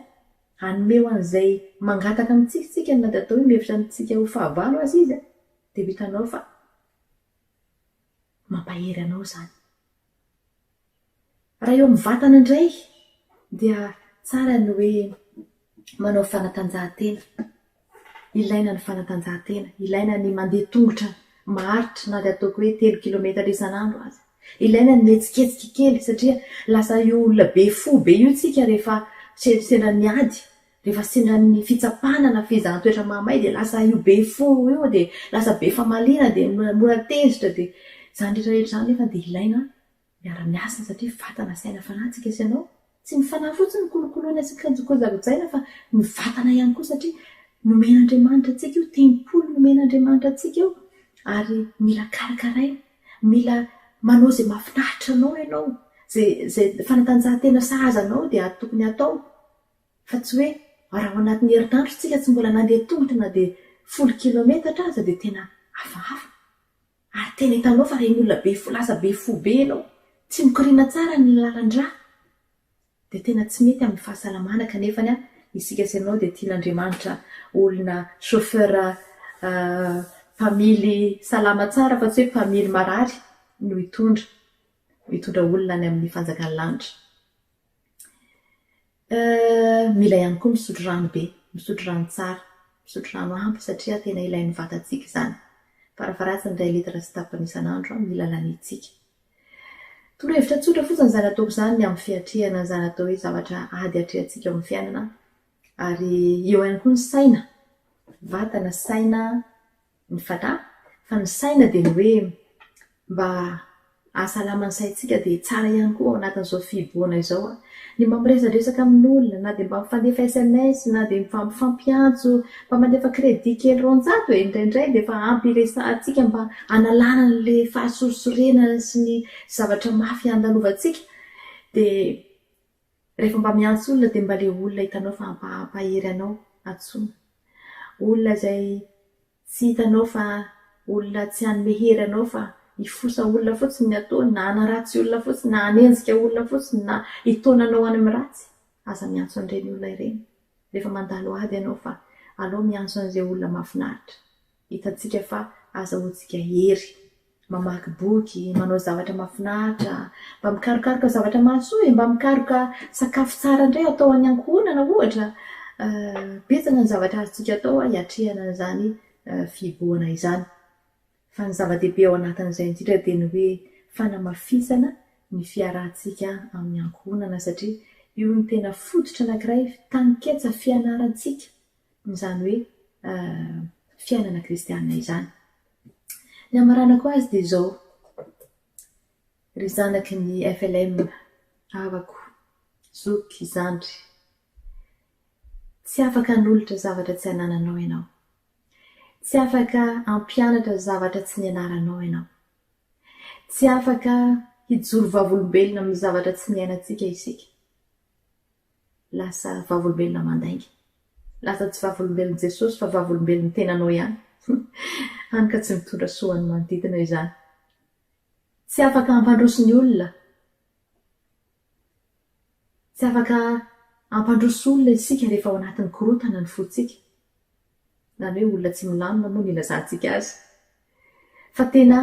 hanome an'izay mangataka amintsika tsika na dia atao hoe mihevitra antsika ho fahavalo azy izy dia hitanao fa mampahery anao izany. Raha eo amin'ny vatana indray dia tsara ny hoe manao fanatanjahantena. Ilaina ny fanatanjahantena, ilaina ny mandeha tongotra maharitra na dia ataoko hoe 3 kilometatra isan'andro azy. Ilaina ny mihetsiketsika kely satria lasa io olona be fo be io tsika rehefa sendra ny ady, rehefa sendra ny fitsapana na fizahantsoetra mahamay dia lasa io be fo io dia lasa be famaliana dia mora tezitra dia izany rehetrarehetra izany nefa dia ilaina miara-miasa satria vatana saina fanahy tsika isanao. Tsy ny fanahy fotsiny kolokoloina sy kajokojagojaina fa ny vatana ihany koa satria nomen'Andriamanitra antsika io, tempolo nomen'Andriamanitra antsika io ary mila karakaraina, mila manao izay mahafinaritra anao ianao, izay fanatanjahantena sahazanao dia tokony atao. Fa tsy hoe raha ao anatin'ny herinandro tsika tsy mbola nandeha tongotra na dia 10 kilometatra aza dia tena hafahafa. Ary tena hitanao fa reny olona be fo, lasa be fo be ianao, tsy mikoriana tsara ny lalan-drà dia tena tsy mety amin'ny fahasalamana. Kanefa isika sy ianao dia tian'Andriamanitra olona chauffeur mpamily salama tsara fa tsy hoe mpamily marary no hitondra olona any amin'ny fanjakan'ny lanitra. Mila ihany koa misotro rano be, misotro rano tsara, misotro rano ampy satria tena ilain'ny vatantsika izany. Farafaratsiny 2 litatra sy tapany isan'andro mila lanitsika. Torohevitra tsotra fotsiny izany ataoko izany ny amin'ny fiatrehana izany atao hoe zavatra ady atrehantsika ao amin'ny fiainana. Ary eo ihany koa ny saina, vatana, saina, ny fanahy. Fa ny saina dia ny hoe mba ahasalamany saitsika dia tsara ihany koa ao anatin'izao fiboana izao a ny mamiresadresaka amin'olona na dia mba mifandefa sms na dia mifampiantso mba mandefa crédit kely ronjato e indraindray dia efa ampiresantsika mba analana n'le fahasorosorena sy ny zavatra mafy andalovantsika dia rehefa mba miantso olona dia mba le olona hitanao fa ampahery anao atsona olona izay tsy hitanao fa olona tsy hanome hery anao fa hifosa olona fotsiny ny ataony na hanaratsy olona fotsiny na hanenjika olona fotsiny na hitonanao any amin'ny ratsy aza miantso an'ireny olona ireny rehefa mandalo ady ianao fa alao miantso an'izay olona mahafinaritra hitantsika fa azahoantsika hery mamaky boky manao zavatra mahafinaritra mba mikarokaroka zavatra mahasoa mba mikaroka sakafo tsara indray atao any ankohonana ohatra betsaka ny zavatra azontsika atao hiatrehana an'izany fiboana izany fa ny zava-dehibe ao anatin'izay indrindra dia ny hoe fanamafisana ny fiarahantsika amin'ny ankohonana satria io ny tena fototra anankiray tanketsa fianarantsika izany hoe fiainana kristianina izany ny amaranako azy dia izao ry zanaky ny FLM havako zoky zandry tsy afaka hanolotra zavatra tsy hanananao ianao tsy afaka hampianatra zavatra tsy nianaranao ianao tsy afaka hijoro vavolombelona amin'ny zavatra tsy niainantsika isika lasa vavolombelona mandainga lasa tsy vavolombelon'i Jesosy fa vavolombelon'ny tenanao ihany hany ka tsy mitondra soany manodidina izany tsy afaka hampandroso ny olona tsy afaka hampandroso olona isika rehefa ao anatin'ny korotana ny fotsika na hoe olona tsy milamina moa ny ilazantsika azy fa tena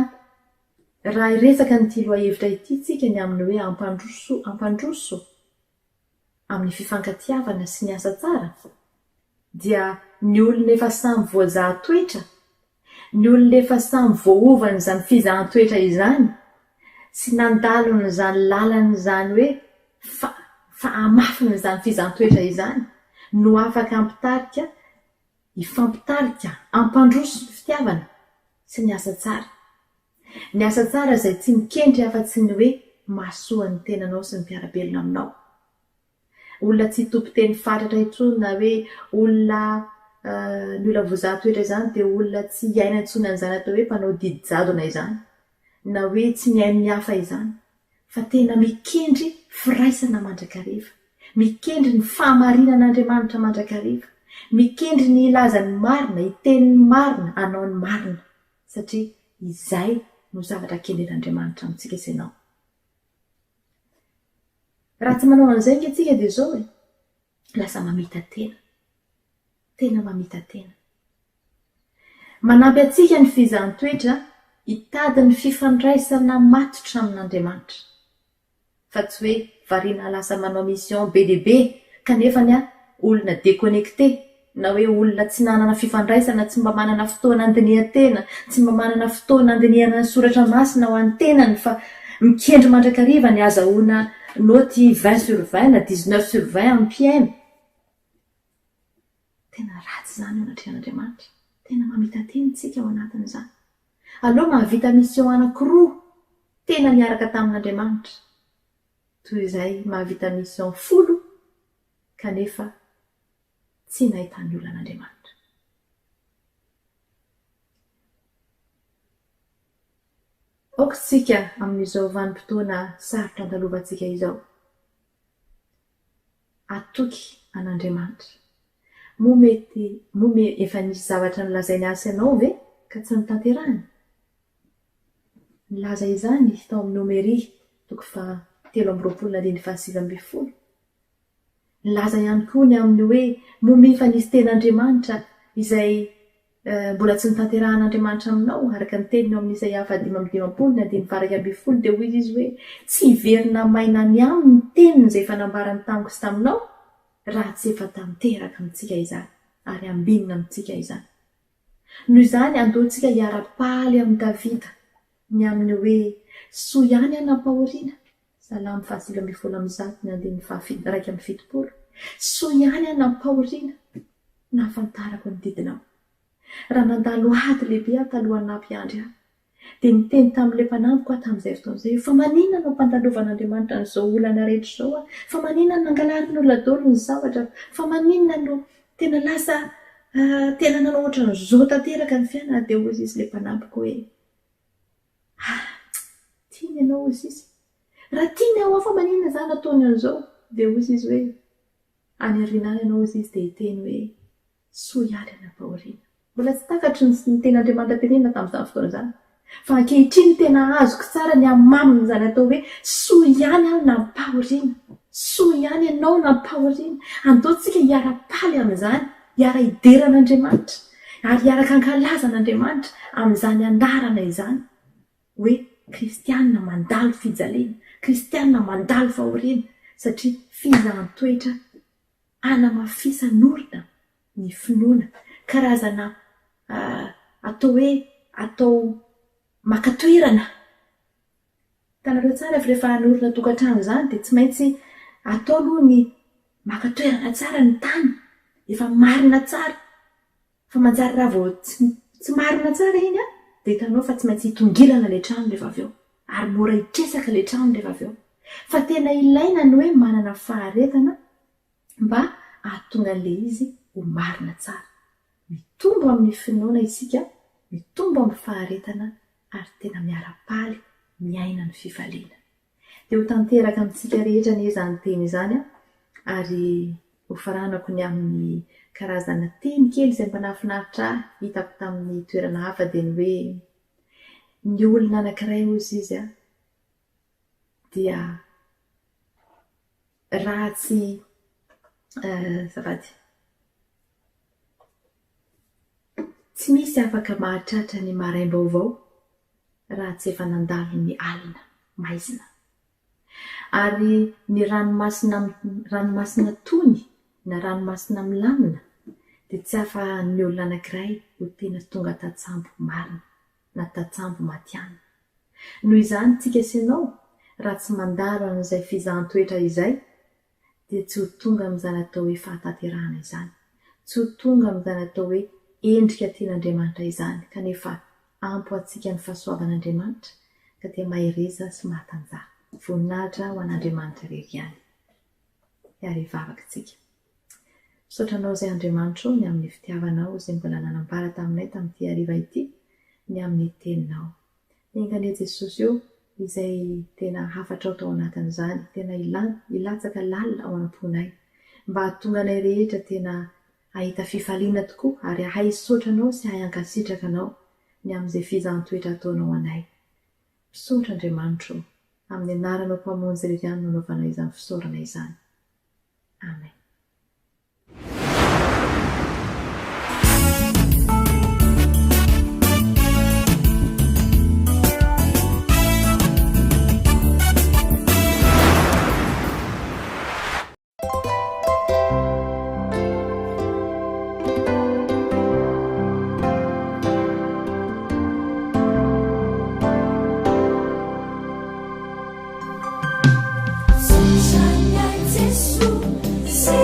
raha iresaka nyity loahevitra ity tsika ny amin'ny hoe hampandroso amin'ny fifankatiavana sy ny asa tsara dia ny olona efa samy voajahan-toetra ny olona efa samy voaovana izany fizahan-toetra izany sy nandalona izany lalana izany hoe fa hamafina izany fizahan-toetra izany no afaka hampitarika ifampitarika hampandroso ny fitiavana sy ny asa tsara ny asa tsara izay tsy mikendry afa-tsy ny hoe mahasoa ny tenanao sy ny mpiarabelona aminao olona tsy tompo-teny fatratra intsony na hoe olona ny olona voazahan-toetra izany dia olona tsy hiaina intsony an'izany atao hoe mpanao didy jadona izany na hoe tsy mihaino ny hafa izany fa tena mikendry firaisana mandrakariva mikendry ny fahamarinan'Andriamanitra mandrakariva mikendry ny ilazany marina hiteniny marina anao ny marina satria izay no zavatra kendren'Andriamanitra amintsika isanao raha tsy manao an'izay ngetsika dia izao e lasa mamita tena mamita tena manampy atsika ny fizahan-toetra hitady ny fifandraisana matotra amin'Andriamanitra fa tsy hoe variana lasa manao mission be dia be kanefa ny olona déconnecté na hoe olona tsy nanana fifandraisana tsy mba manana fotoana andinihan-tena tsy mba manana fotoana andinihana soratra masina ho an'ny tenany fa mikendry mandrakariva ny azahoana noty 20/20 na 19/20 amin'ny PM tena ratsy izany ao anatrehan'Andriamanitra tena mamita tena tsika ao anatin'izany aloha mahavita mission anankiroa tena niaraka tamin'Andriamanitra toy izay mahavita mission 10 kanefa tsy nahita ny olonan'Andriamanitra aokatsika amin'izao vanim-potoana sarotra andalovantsika izao atoky an'Andriamanitra moa efa nisy zavatra nilazainy asa ianao ve ka tsy nitanterahany nilaza izany tao amin'ny Nomeria 3:27 nilaza ihany koa ny amin'ny hoe moa efa nisy ten'Andriamanitra izay mbola tsy nitanteran'Andriamanitra aminao araka ny teniny ao amin'ny Isaia 5:20 dia hoy izy hoe tsy hiverina maina ny aminy ny teniny izay efa nambarany tamiko sy taminao raha tsy efa tanteraka amintsika izany ary ambinina amintsika izany noho izany andohantsika hiara-paly amin'ny Davida ny amin'ny hoe soa ihany anampahoriana Salamy 120:170 soa ihany anampahoriana nahafantarako ny didinao raha nandalo ady lehibe aho talohan'ny nampiandry aho dia niteny tamin'ilay mpanampiko a tamin'izay fotoan'izay fa maninona no mpandalovan'andriamanitra n'izao olana rehetra izao a fa maninona no nangalariny olona dolo ny zavatra fa maninona no tena lasa tena nanao ohatra n'izao tanteraka ny fiainana dia hozy izy ilay mpanampiko hoe tiany ianao ozy izy raha tiany ao fa maninona zany ataony an'izao dia hozy izy hoe any arinany ianao izy izy dia hiteny hoe soa ihany anam-pahoriana mbola tsy takatry ny ten'andriamanitra tenena tamin'izany fotoana izany fa ankehitriny tena azoko tsara ny amaminy zany atao hoe soa ihany aho nampahoriana soa ihany ianao nampahoriana andaontsika hiara-paly amin'izany hiara hideran'andriamanitra ary hiaraka ankalazan'andriamanitra amin'izany andarana izany hoe kristianina mandalo fijaliana kristianina mandalo fahoriana satria fizahn-toetra anamafisan'orona ny finoana karazana atao hoe atao makatoerana tanareo tsara fa rehefa norona tokantrano izany dia tsy maintsy atao aloha ny makatoerana tsara ny tany efa marina tsara fa manjary raha vao tsy marina tsara iny a dia hitanao fa tsy maintsy hitongilana ilay trano rehefa avy eo ary mora hitresaka ilay trano rehefa avy eo fa tena ilaina ny hoe manana faharetana mba ahatonga an'ilay izy ho marina tsara mitombo amin'ny finoana isika mitombo amin'ny faharetana ary tena miara-paly miaina ny fifaliana dia ho tanteraka amintsika rehetra ny izany teny izany a ary ho faranako ny amin'ny karazana teny kely izay mba nahafinaritra hitako tamin'ny toerana hafa dia ny hoe ny olona anankiray ozy izy a dia ratsy zavady tsy misy afaka mahatratra ny maraim-baovao raha tsy efa nandalo ny alina maizina ary ny ranomasina tony na ranomasina milamina dia tsy hafa ny olona anankiray ho tena tonga tatsambo marina na tatsambo matiana noho izany tsika ianao raha tsy mandalo an'izay fizahan-toetra izay dia tsy ho tonga amin'izany atao hoe fahatanterahana izany tsy ho tonga amin'izany atao hoe endrika tian'andriamanitra izany kanefa ampo antsika ny fahasoavan'andriamanitra ka dia mahireza sy mahatanjaka voninahitra ho an'andriamanitra rery ihany ary hivavaka tsika misaotranao izay andriamanitra ny amin'ny fitiavanao izay mbola nanambara taminay tamin'ity hariva ity ny amin'ny teninao engane jesosy eo izay tena hafatra ao tao anatin'izany tena ilatsaka lalina ao am-ponay mba hahatonga anay rehetra tena ahita fifaliana tokoa ary ahay sotranao sy ahay ankasitraka anao ny amin'izay fizahan-toetra ataonao anay misaotra andriamanitra amin'ny anaranao mpamonjy rery ihany nanaovana izany fisaorana izany amen. Jesus,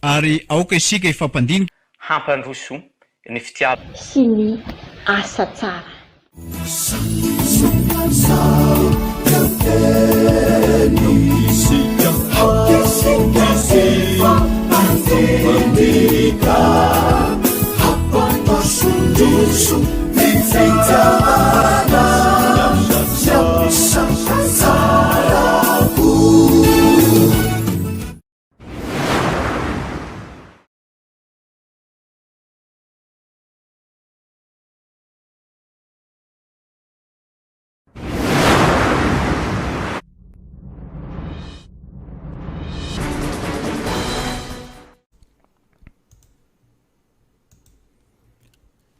Ary aoka isika ifampandinika hampandroso ny fitiava sy ny asa tsara.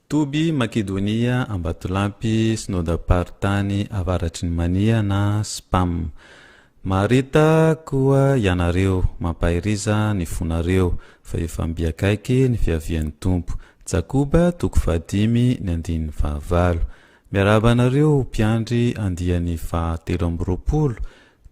Toby Makedonia Ambatolampy Synodapartany avaratry ny mania na spam. Marita koa ianareo mampahiriza ny fonareo fa efa mbiakaiky ny fiavian'ny tompo. Jakoba 5:9 miarabanareo mpiandry andiany fa 13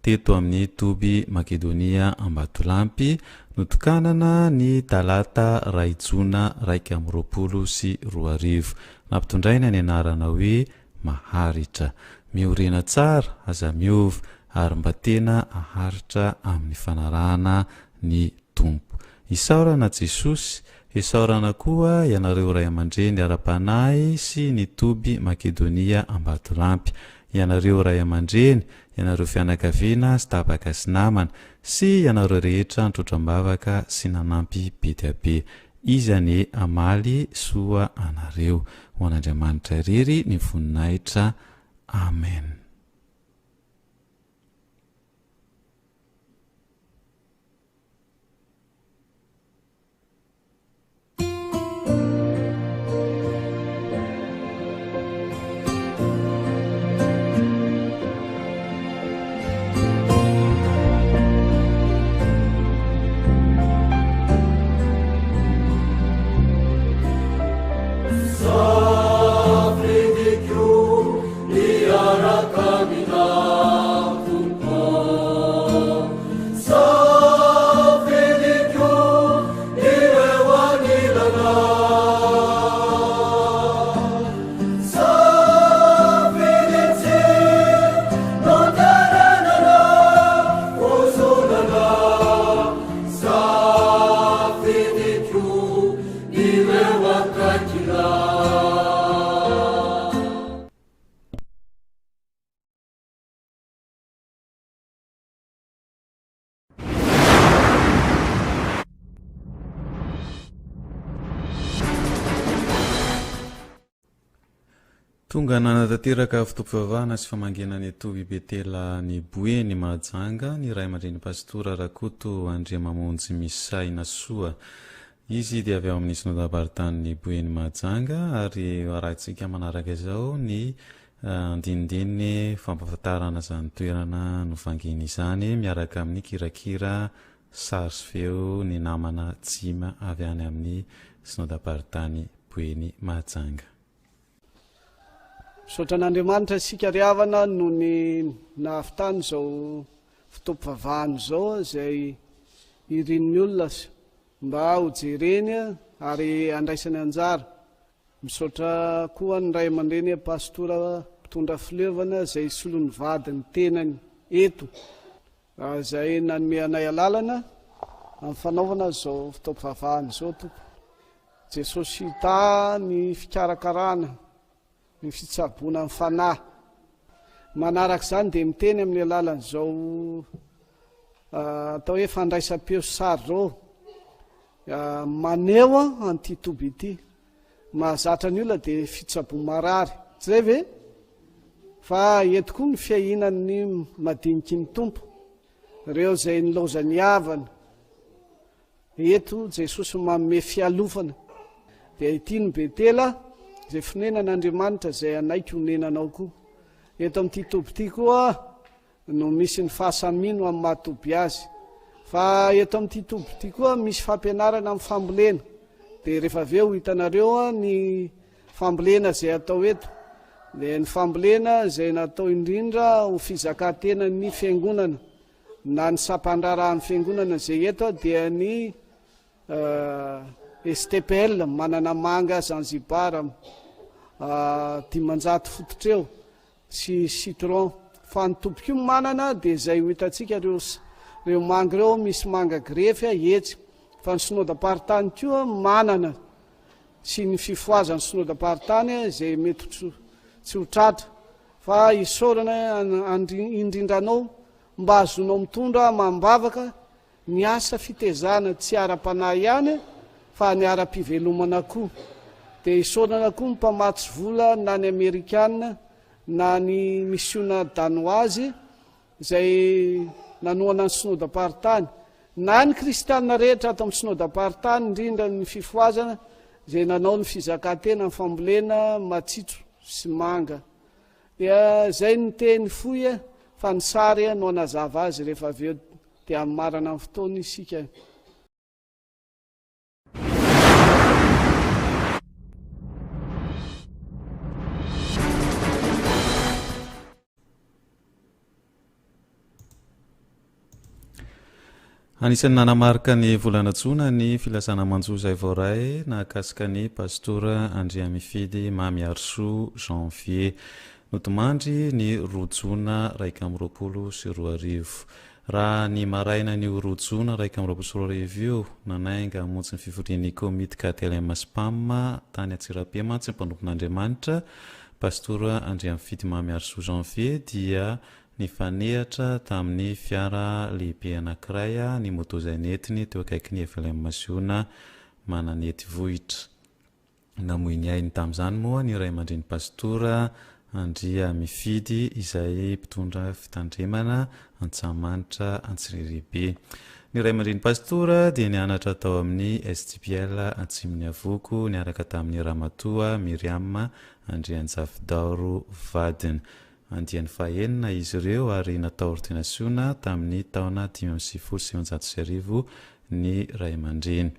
teto amin'ny Toby Makedonia Ambatolampy notokanana ny talata raijona 1:20 nampitondraina ny anarana hoe maharitra miorina tsara aza miova ary mba tena aharitra amin'ny fanarahana ny tompo. Isaorana Jesosy, isaorana koa ianareo ray aman-dreny ara-panahy sy ny Toby Makedonia Ambatolampy, ianareo ray aman-dreny, ianareo fianakaviana sy tapaka sy namana sy ianareo rehetra antrotram-bavaka sy nanampy be dia be. Izany amaly soa anareo. Ho an'Andriamanitra irery ny voninahitra. Amen. Tonga nanatateraka fitopivavahana sy famangenany Toby Betela ny Boeny Mahajanga ny ray aman-dreny pastora Rakoto Andriamamonjy Misaina Soa. Izy dia avy ao amin'ny Synodapartany Boeny Mahajanga ary arahantsika manaraka izao ny andinindiny fampahafantarana izany toerana novangeny izany miaraka amin'ny kirakira sary sy feo ny namana Tsima avy any amin'ny Synodapartany Boeny Mahajanga. Sotra n'Andriamanitra isika riavana no ny nahavitany izao fitopivavahana izao izay irin'ny olona mba ho jereny ary andraisany anjara. Misaotra koa ny ray aman-dreny pastora mpitondra filevana izay solon'ny vady ny tenany eto izay nanome anay alalana amin'ny fanaovana izao fitopivavahana izao. Tompo Jesosy hita ny fikarakarana ny fitsaboana ny fanahy Manaraka izany dia miteny amin'ny alalan'izao atao hoe fandraisam-peo sary zao maneo an'ity toby ity mahazatra ny olona dia fitsabomarary tsy zay ve fa eto koa ny fiahinan'ny madiniky ny tompo ireo izay nilaozany havana eto Jesosy manome fialofana dia ity ny Betela izay fonenan'Andriamanitra izay anaiky honenanao koa eto amin'ity toby ity koa no misy ny fahasamino amin'ny mahatoby azy fa eto amin'ity toby ity koa misy fampianarana amin'ny fambolena dia rehefa avy eo hitanareo ny fambolena izay atao eto dia ny fambolena izay natao indrindra ho fizakantena ny fiangonana na ny sampandrarahan'ny fiangonana izay eto dia ny STPL manana manga Zanzibar 500 fototra eo sy citron fa ny tompoko io manana dia izay ho hitantsika reo manga ireo misy manga grefy etsy fa ny synodam-paritany koa manana sy ny fifoazany synodam-paritany izay mety tsy ho tratra fa isaorana indrindranao mba azonao mitondra mambavaka ny asa fitezana tsy ara-panahy ihany fa ny ara-pivelomana koa dia isaorana koa ny mpamatsy vola na ny Amerikana na ny missiona danoazy izay nanoana ny synodam-paritany na ny kristianina rehetra ato amin'ny synodam-paritany indrindra ny fifoazana izay nanao ny fizakantena ny fambolena matsitso sy manga dia izay ny teny foy fa ny sary no anazava azy rehefa avy eo dia amin'ny marana amin'ny fotoana isika Anisan'ny nanamarika ny volana-tsona ny filasana manjoza ivoray nahakasika ny pastora Andriamifidy Mamiarso Janvier notomandry ny rojona 120 raha ny maraina ny rojona 120 io nanainga montsy ny fivorian'ny komity KTLM Spam tany Atsirapema tsy mpanompon'Andriamanitra pastora Andriamifidy Mamiarso Janvier dia ny fanehatra tamin'ny fiara lehibe anankiray ny moto izay netiny teo akaiky ny FLM Masiona mananety vohitra namoiny ainy tamin'izany moa ny ray aman-dreny pastora Andriamifidy izay mpitondra fitandremana Antsahamanitra Antsiriribe ny ray aman-dreny pastora dia nianatra tao amin'ny STPL Atsimon'ny Avoko niaraka tamin'ny Ramatoa Miriam Andrianjafidaoro Vadina andian'ny fahenina izy ireo ary natao ordinasiona tamin'ny taona 570 ny ray aman-dreny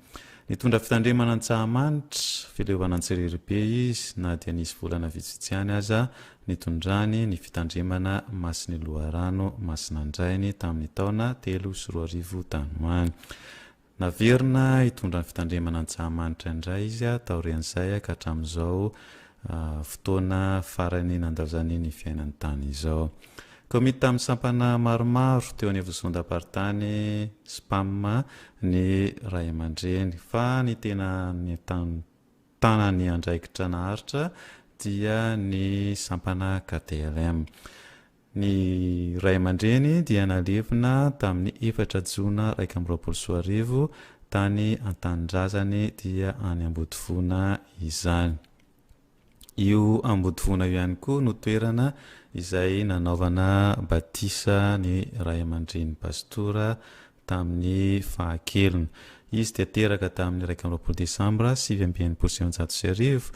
nitondra fitandremana Antsahamanitra filehona Antsiriribe izy na dia nisy volana vitsivitsy ihany aza nitondrany ny fitandremana Masiny Loharano Masinandrainy tamin'ny taona 3 tanoany naverina hitondra ny fitandremana Antsahamanitra indray izy taorian'izay ka hatramin'izao fotoana farany nandavzany ny fiainany tany izao komity tamin'ny sampana maromaro teo any avosondaparitany Spam ny ray aman-dreny fa ny tena ny tanany andraikitra naharitra dia ny sampana KTLM ny ray aman-dreny dia nalevina tamin'ny 4 Jona 2024 tany Antandrazany dia any Ambodivona izany io Ambodivona io ihany koa no toerana izay nanaovana batisa ny ray aman-dreny pastora tamin'ny fahakeliny izy dia teraka tamin'ny 20 Desambra 7/1990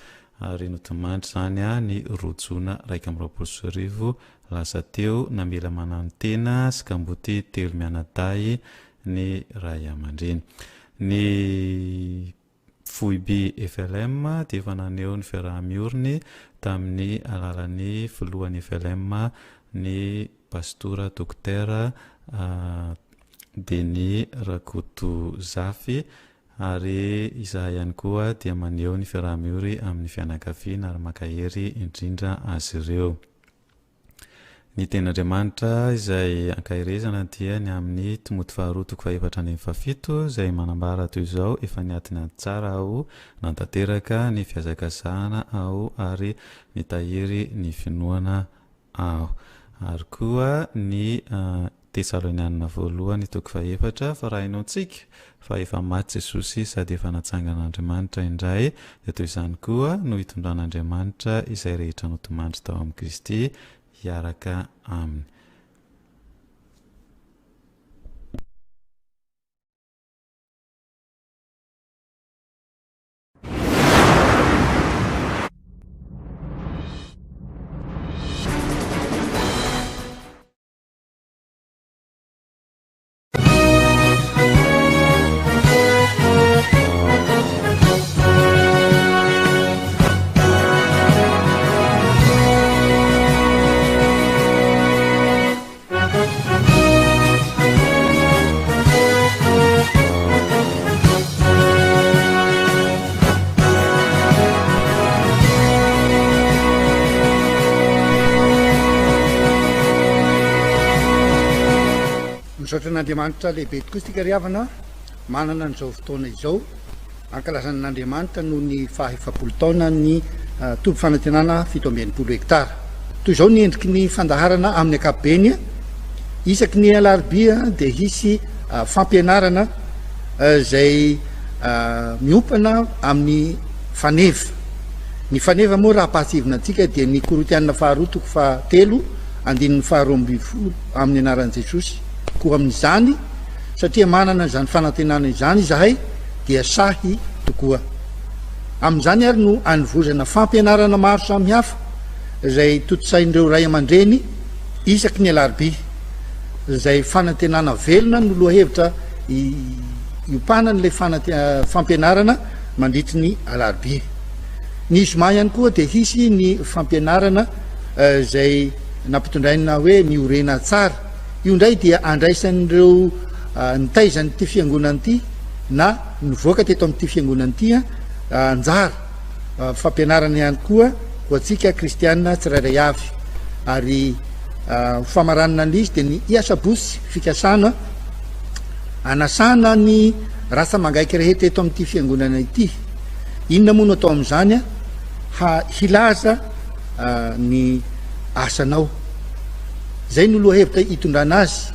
ary notomandry zany ny rojona 20 lasa teo namela manantena sy kamboty telo mianaday ny ray aman-dreny ny Foiby FLM dia efa naneo ny fiaraha-mioriny tamin'ny alalan'ny filohan'ny FLM ny pastora dokotera Denis Rakoto Zafy ary izahay ihany koa dia maneo ny fiaraha-miory amin'ny fianakaviana ary makahery indrindra azy ireo ny ten'Andriamanitra izay ankahirezana dia ny amin'ny Timoty 2:4-7 izay manambara toy izao efa niatiny tsara aho nantanteraka ny fiazakazahana aho ary nitahiry ny finoana aho ary koa ny tesalonianina voalohany toko faefatra fa raha hainao antsika fa efa maty Jesosy sady efa natsangan'Andriamanitra indray dia toy izany koa no hitondran'Andriamanitra izay rehetra notomandry tao amin'ny Kristy hiaraka aminy. N'Andriamanitra lehibe tokoa isika ry havana manana n'izao fotoana izao ankalazan'Andriamanitra noho ny faha-efapolo taona ny toby fanantenana 7 hektara. Toy izao ny endriky ny fandaharana amin'ny ankapobeny isaky ny alarobia dia hisy fampianarana izay miompana amin'ny faneva. Ny faneva moa raha pahasivina antsika dia ny Korintianina faharoa toko fahatelo andininy faharoa amby folo amin'ny anaran'i Jesosy. Koa amin'izany satria manana izany fanantenana izany izahay dia sahy tokoa amin'izany ary no anivozana fampianarana maro samihafa izay totosain'ireo ray aman-dreny isaky ny alarobia izay fanantenana velona no lohahevitra iopana n'ilay fampianarana mandritry ny alarobia. Ny zoma ihany koa dia hisy ny fampianarana izay nampitondraina hoe miorena tsara. Io ndray dia andraisan'ireo nitaizany ity fiangonana ity na nivoaka teto amin'ity fiangonana ity anjara fampianarana ihany koa ho antsika kristianina tsirairay avy ary famaranana an'izy dia ny iasabosy fikasana anasana ny rasa mangaiky rehetra eto amin'ity fiangonana ity. Inona moa no atao amin'izany hilaza ny asanao. Zay no lohahevitra hitondrana azy.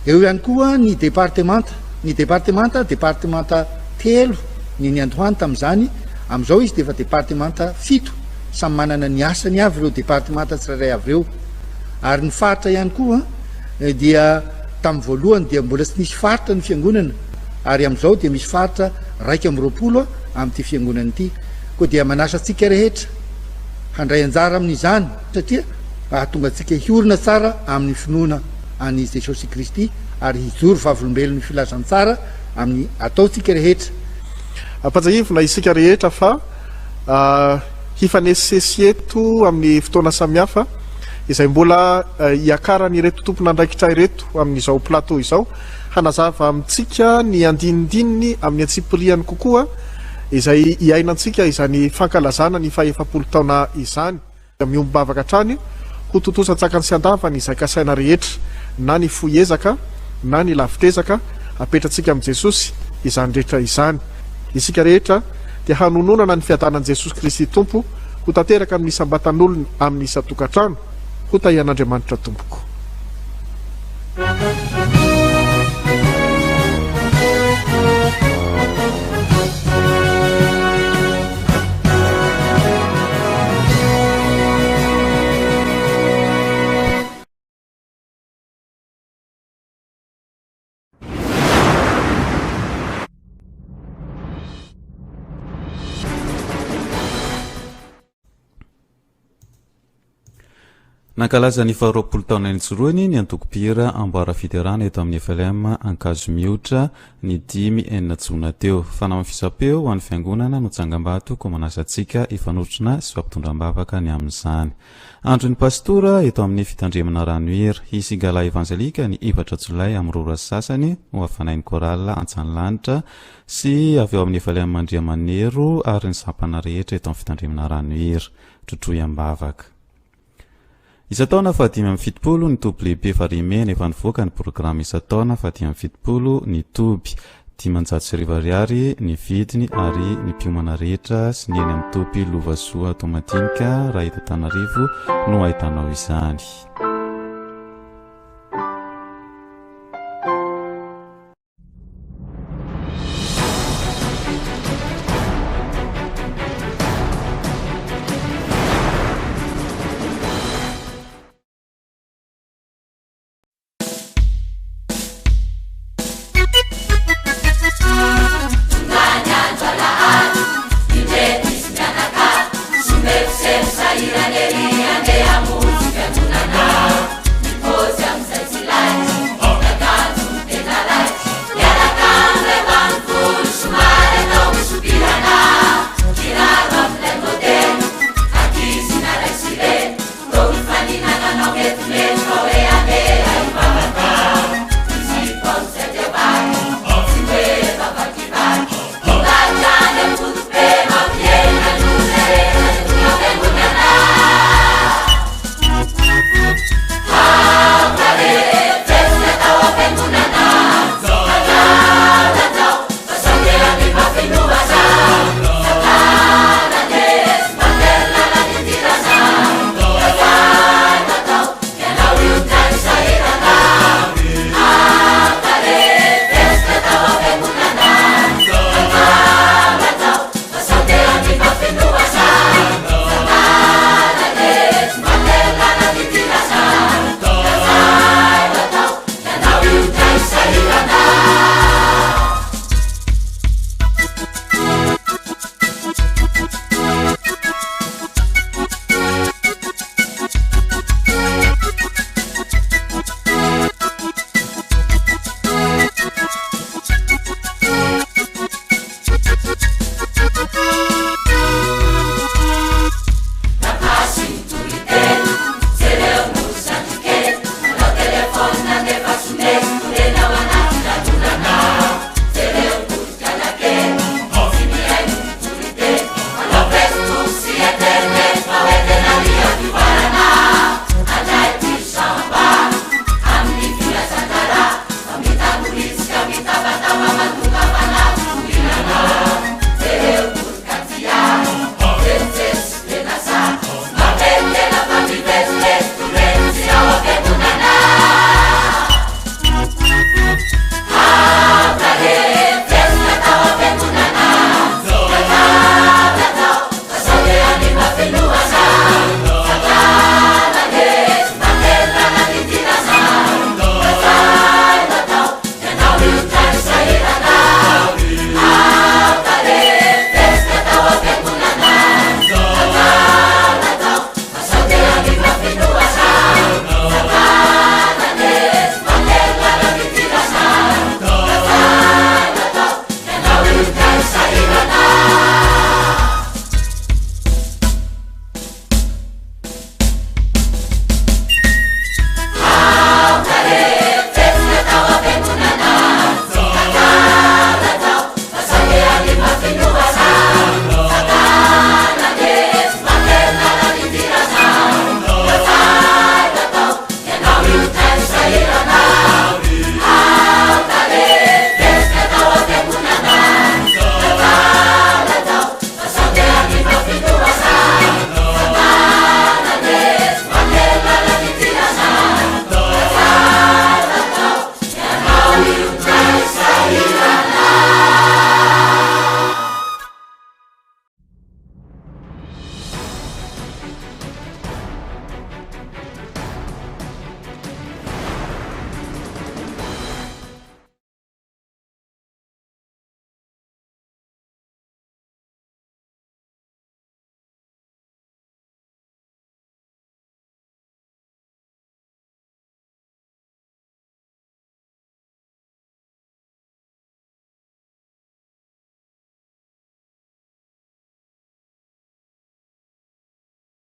Eo ihany koa ny departemanta. Ny departemanta telo ny andohany tamin'izany. Amin'izao izy dia efa departemanta 7 samy manana ny asany avy ireo departemanta tsirairay avy ireo. Ary ny faritra ihany koa dia tamin'ny voalohany dia mbola tsy nisy faritra ny fiangonana. Ary amin'izao dia misy faritra 120 amin'ity fiangonana ity. Koa dia manasa antsika rehetra handray anjara amin'izany satria tonga antsika hiorina tsara amin'ny finoana an'i Jesosy Kristy ary hijoro vavolombelony filazantsara amin'ny ataontsika rehetra. Ampatsahivona isika rehetra fa hifanesesy eto amin'ny fotoana samihafa izay mbola hiakarany ireto tompona andraikitra ireto amin'izao plateau izao hanazava amintsika ny andinindininy amin'ny atsipiriany kokoa izay hiainantsika izany fankalazana ny faha-efapolo taona izany miombavaka hatrany ho totosan-tsakany sy andavany izay kasaina rehetra na ny foiezaka na ny lavitezaka apetratsika amin'i Jesosy izany rehetra izany. Isika rehetra dia hanononana ny fiadanan'i Jesosy Kristy Tompo ho tanteraka amin'ny sambatan'olona amin'ny isa-tokantrano ho tahian'Andriamanitra tompoko. Nankalaza ny 20 taona nijoroany ny antoko-pihira amboara fiterana eto amin'ny FLM ankazo miotra ny 5 jona teo. Fanao fisapeo ho an'ny fiangonana no tsangam-bato ko manasa antsika ifanotrona sy fampitondram-bavaka ny amin'izany. Andro ny pastora eto amin'ny fitandremana ranohira isigala evangelika ny 4 jolay amin'ny rora sasany ho afanain'ny korala Antsanlanitra sy avy eo amin'ny FLM Mandriamanero ary ny sampana rehetra eto amin'ny fitandremana ranohira trotroyam-bavaka. Isataona fa 570 ny toby lehibe farimena efa nivoaka ny programa isataona fa 570 ny toby 500 ariary ny vidiny ary ny piomana rehetra sy ny eny amin'ny toby lovasoa ato madinika raha eto Antananarivo no ahitanao izany.